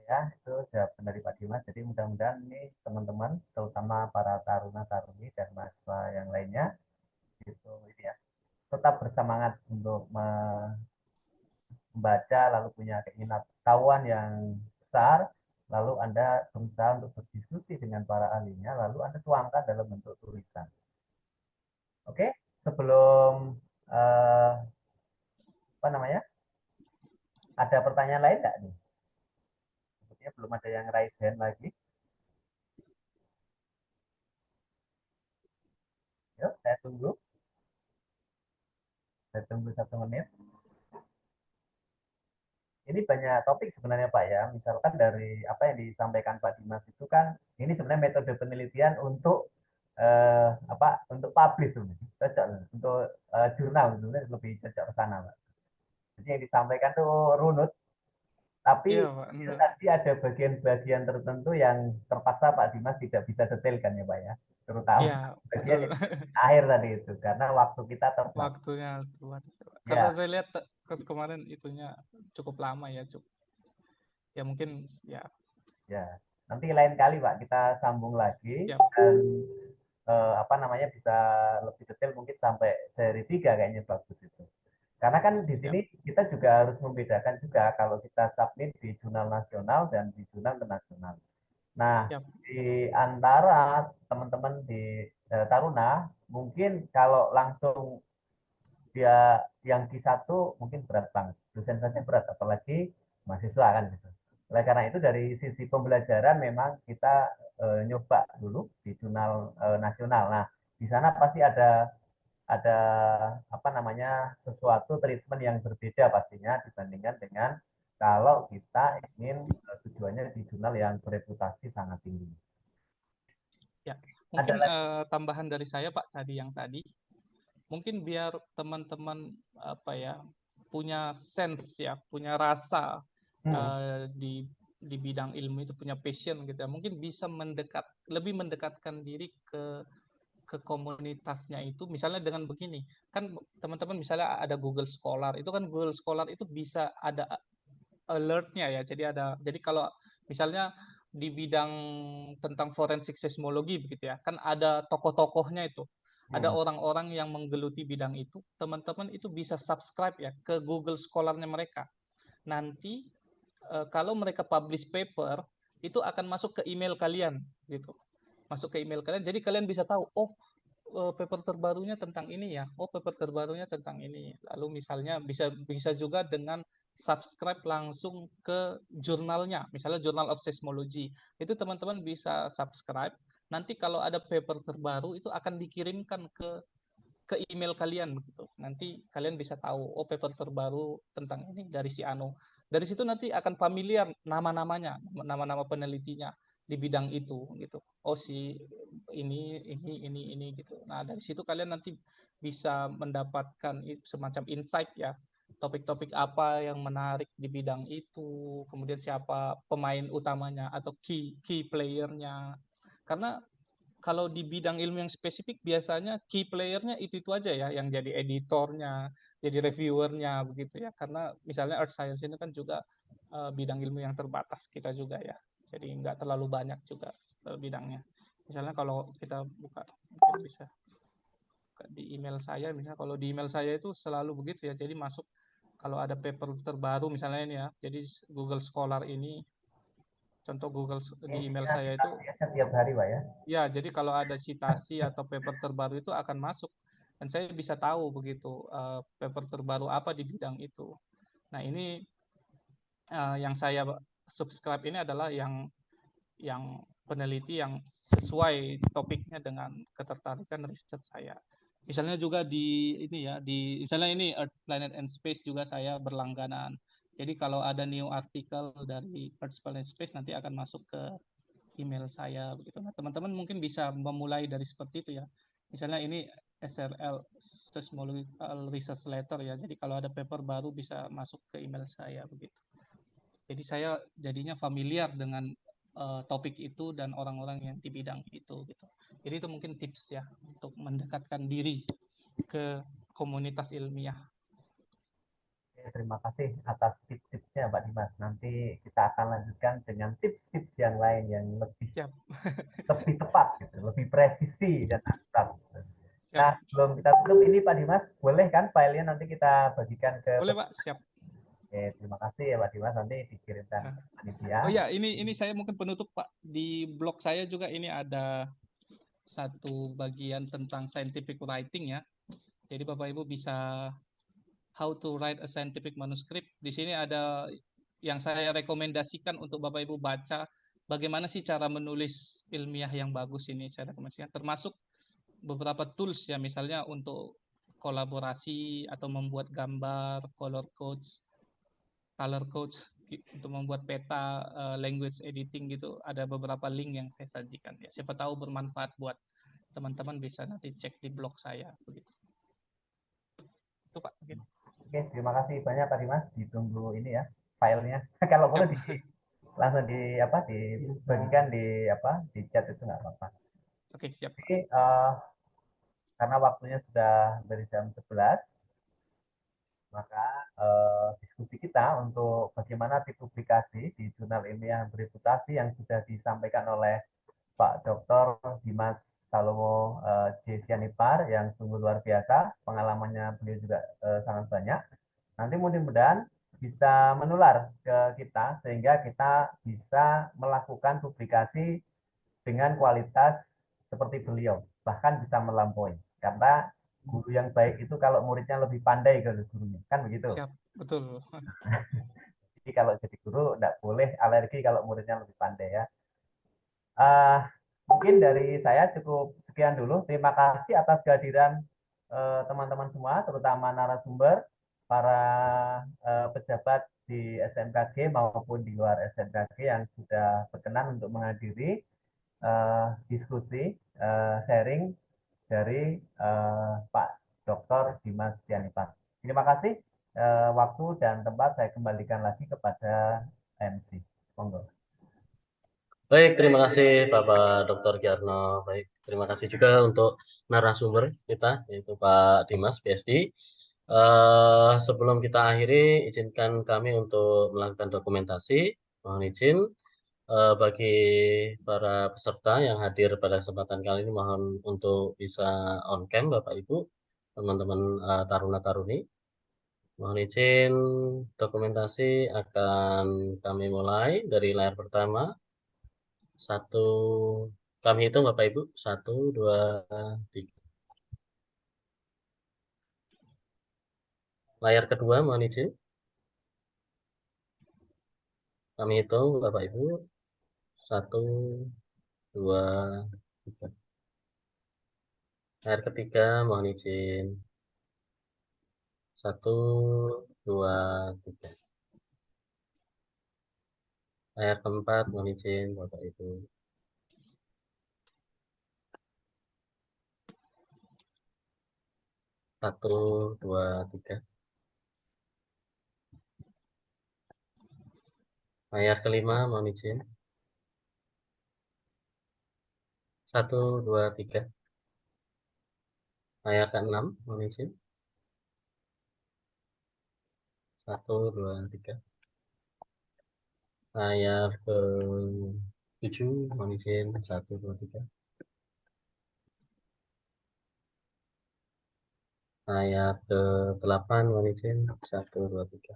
Ya, itu sudah dari Pak Dimas. Jadi mudah-mudahan ini teman-teman, terutama para taruna-taruni dan mahasiswa yang lainnya, itu ini ya, tetap bersemangat untuk membaca, lalu punya keinginan tahuan yang besar, lalu Anda berusaha untuk berdiskusi dengan para ahlinya, lalu Anda tuangkan dalam bentuk tulisan. Oke, sebelum eh, apa namanya, ada pertanyaan lain nggak nih? Sepertinya belum ada yang raise hand lagi. Yuk, saya tunggu. Saya tunggu 1 menit. Ini banyak topik sebenarnya Pak ya. Misalkan dari apa yang disampaikan Pak Dimas itu kan, ini sebenarnya metode penelitian untuk apa? Untuk publish sebenarnya. Cocok untuk jurnal sebenarnya lebih cocok ke sana Pak. Jadi yang disampaikan tuh runut,
Iya
tapi
Pak.
itu tadi ada bagian-bagian tertentu yang terpaksa Pak Dimas tidak bisa detailkan ya Pak ya. Terutama
Iya,
bagian
betul.
yang akhir tadi itu karena waktu kita terbatas.
Waktunya terbatas. Karena
Ya,
saya lihat kemarin itunya cukup lama ya, cukup. Ya mungkin ya,
ya. Nanti lain kali Pak kita sambung lagi
ya,
dan apa namanya bisa lebih detail mungkin sampai seri 3 kayaknya bagus itu. Karena kan di
siap,
sini kita juga harus membedakan juga kalau kita submit di jurnal nasional dan di jurnal internasional. Nah,
siap.
di antara teman-teman di Taruna, mungkin kalau langsung dia yang Q1 mungkin berat banget. Dosen saja berat, apalagi mahasiswa kan gitu. Oleh karena itu dari sisi pembelajaran memang kita nyoba dulu di jurnal nasional. Nah, di sana pasti ada apa namanya sesuatu treatment yang berbeda pastinya dibandingkan dengan kalau kita ingin tujuannya di jurnal yang bereputasi sangat tinggi.
Ya.
Ada
Mungkin
lagi?
tambahan dari saya Pak tadi, mungkin biar teman-teman apa ya punya sense ya, punya rasa
Hmm.
di bidang ilmu itu punya passion gitu ya. Mungkin bisa lebih mendekatkan diri ke komunitasnya itu misalnya dengan begini kan teman-teman misalnya ada Google Scholar itu kan Google Scholar itu bisa ada alertnya ya jadi kalau misalnya di bidang tentang forensik seismologi begitu ya kan ada tokoh-tokohnya itu ada
Hmm.
orang-orang yang menggeluti bidang itu teman-teman itu bisa subscribe ya ke Google Scholar-nya mereka nanti kalau mereka publish paper itu akan masuk ke email kalian gitu masuk ke email kalian jadi kalian bisa tahu oh paper terbarunya tentang ini ya. Oh, paper terbarunya tentang ini. Lalu misalnya bisa bisa juga dengan subscribe langsung ke jurnalnya, misalnya Journal of Seismology. Itu teman-teman bisa subscribe. Nanti kalau ada paper terbaru itu akan dikirimkan ke email kalian begitu. Nanti kalian bisa tahu oh paper terbaru tentang ini dari si Anu. Dari situ nanti akan familiar nama-namanya, nama-nama penelitinya di bidang itu gitu. Oh si ini gitu. Nah, dari situ kalian nanti bisa mendapatkan semacam insight ya. Topik-topik apa yang menarik di bidang itu, kemudian siapa pemain utamanya atau key playernya. Karena kalau di bidang ilmu yang spesifik biasanya key playernya itu aja ya, yang jadi editornya, jadi reviewernya begitu ya. Karena misalnya earth science ini kan juga bidang ilmu yang terbatas kita juga ya. Jadi nggak terlalu banyak juga bidangnya. Misalnya kalau kita buka, mungkin bisa buka di email saya. Misalnya kalau di email saya itu selalu begitu ya. Jadi masuk kalau ada paper terbaru misalnya ini ya. Jadi Google Scholar ini, contoh Google di email
Isinya
saya itu.
citasi aja tiap hari, Pak ya.
Ya, jadi kalau ada citasi atau paper terbaru itu akan masuk dan saya bisa tahu begitu paper terbaru apa di bidang itu. Nah, ini yang saya subscribe ini adalah yang peneliti yang sesuai topiknya dengan ketertarikan riset saya. Misalnya juga di ini ya, di misalnya ini Earth, Planet and Space juga saya berlangganan. Jadi kalau ada new artikel dari Earth, Planet, Space nanti akan masuk ke email saya begitu. Nah, teman-teman mungkin bisa memulai dari seperti itu ya. Misalnya ini SRL, Seismological Research Letter ya. Jadi kalau ada paper baru bisa masuk ke email saya begitu. Jadi saya jadinya familiar dengan topik itu dan orang-orang yang di bidang itu gitu. Jadi itu mungkin tips ya untuk mendekatkan diri ke komunitas ilmiah.
Terima kasih atas tips-tipsnya, Pak Dimas. Nanti kita akan lanjutkan dengan tips-tips yang lain yang lebih
Siap.
lebih tepat, gitu, lebih presisi dan akurat.
Siap.
Nah, sebelum kita tutup ini, Pak Dimas, boleh kan filenya nanti kita bagikan ke
Boleh Pak, siap.
Oke, terima kasih ya Pak Dimas, nanti dikirimkan
Nah.
ke panitia.
Oh ya, ini saya mungkin penutup Pak. Di blog saya juga ini ada satu bagian tentang scientific writing ya. Jadi Bapak Ibu bisa how to write a scientific manuscript. Di sini ada yang saya rekomendasikan untuk Bapak Ibu baca bagaimana sih cara menulis ilmiah yang bagus ini saya rekomendasikan. Termasuk beberapa tools ya, misalnya untuk kolaborasi atau membuat gambar, color codes untuk membuat peta language editing gitu. Ada beberapa link yang saya sajikan ya. Siapa tahu bermanfaat buat teman-teman, bisa nanti cek di blog saya begitu. Itu Pak mungkin.
Oke, terima kasih banyak Pak Dimas. Ditunggu ini ya filenya. Kalau perlu langsung dibagikan di chat itu nggak apa-apa.
Oke, siap Pak.
Jadi karena waktunya sudah dari jam 11, maka diskusi kita untuk bagaimana dipublikasi di jurnal ilmiah bereputasi yang sudah disampaikan oleh Pak Dr. Dimas Salomo J. Sianipar yang sungguh luar biasa, pengalamannya beliau juga sangat banyak. Nanti mudah-mudahan bisa menular ke kita sehingga kita bisa melakukan publikasi dengan kualitas seperti beliau, bahkan bisa melampaui. Karena guru yang baik itu kalau muridnya lebih pandai ke gurunya, kan begitu.
Siap, betul.
Jadi kalau jadi guru tidak boleh alergi kalau muridnya lebih pandai ya. Mungkin dari saya cukup sekian dulu. Terima kasih atas kehadiran teman-teman semua, terutama narasumber, para pejabat di STMKG maupun di luar STMKG yang sudah berkenan untuk menghadiri diskusi sharing dari Pak Dr. Dimas Sianipar. Terima kasih. Waktu dan tempat saya kembalikan lagi kepada MC. Monggo.
Baik, terima kasih Bapak Dr. Giarno. Baik, terima kasih juga untuk narasumber kita, yaitu Pak Dimas, PhD. Sebelum kita akhiri, izinkan kami untuk melakukan dokumentasi. Mohon izin bagi para peserta yang hadir pada kesempatan kali ini, mohon untuk bisa on cam, Bapak Ibu, teman-teman taruna-taruni. Mohon izin dokumentasi akan kami mulai dari layar pertama. Kami hitung Bapak Ibu. 1, 2, 3. Layar kedua mohon izin. Kami hitung Bapak Ibu. 1, 2, 3. Layar ketiga mohon izin. 1, 2, 3. Layar keempat mohon izin Bapak Ibu. 1, 2, 3. Layar kelima mohon izin. 1, 2, 3. Layar ke-6, mohon izin. 1, 2, 3. Layar ke-7, mohon izin. 1, 2, 3. Layar ke-8, mohon izin. 1, 2, 3.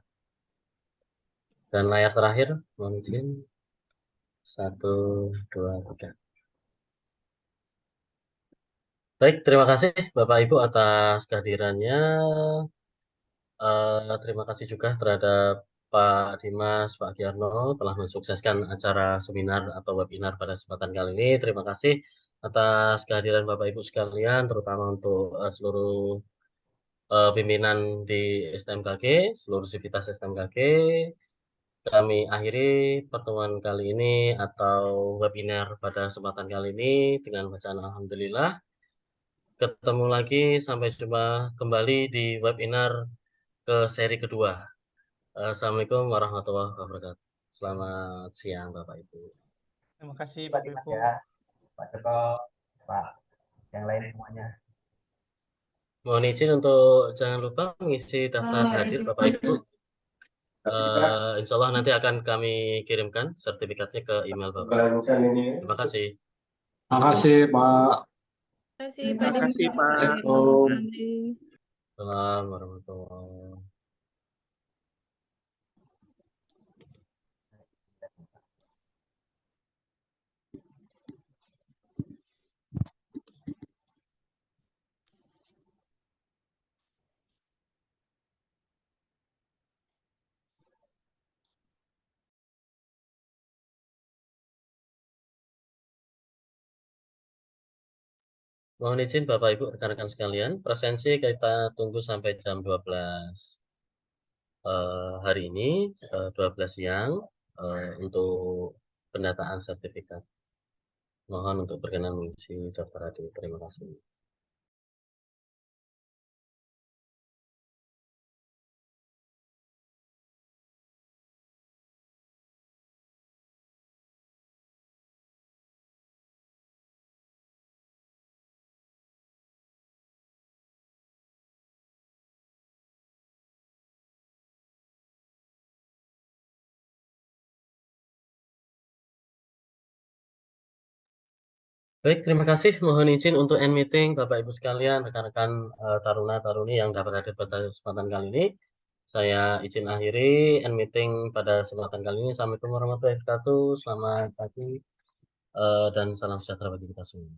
Dan layar terakhir, mohon izin. 1, 2, 3. Baik, terima kasih Bapak Ibu atas kehadirannya. Terima kasih juga terhadap Pak Dimas, Pak Giarno telah mensukseskan acara seminar atau webinar pada kesempatan kali ini. Terima kasih atas kehadiran Bapak Ibu sekalian, terutama untuk seluruh pimpinan di STMKG, seluruh sivitas STMKG. Kami akhiri pertemuan kali ini atau webinar pada kesempatan kali ini dengan bacaan Alhamdulillah. Ketemu lagi, sampai jumpa kembali di webinar ke seri kedua. Assalamualaikum warahmatullahi wabarakatuh. Selamat siang Bapak Ibu.
Terima kasih
Pak
Bapak
Dimas
Ibu.
ya, Pak Joko, Pak yang lain semuanya.
Mohon izin untuk jangan lupa mengisi daftar hadir Bapak Ibu. Insya Allah nanti akan kami kirimkan sertifikatnya ke email Bapak. Terima kasih.
Terima kasih Pak.
Terima kasih Pak Dimas.
Assalamualaikum.
Assalamualaikum warahmatullahi wabarakatuh. Mohon izin Bapak Ibu rekan-rekan sekalian, presensi kita tunggu sampai jam 12 hari ini, 12 siang untuk pendataan sertifikat. Mohon untuk berkenan mengisi daftar hadir. Terima kasih. Baik, terima kasih. Mohon izin untuk end meeting Bapak Ibu sekalian, rekan-rekan taruna-taruni yang dapat hadir pada kesempatan kali ini. Saya izin akhiri end meeting pada kesempatan kali ini. Assalamualaikum warahmatullahi wabarakatuh. Selamat pagi dan salam sejahtera bagi kita semua.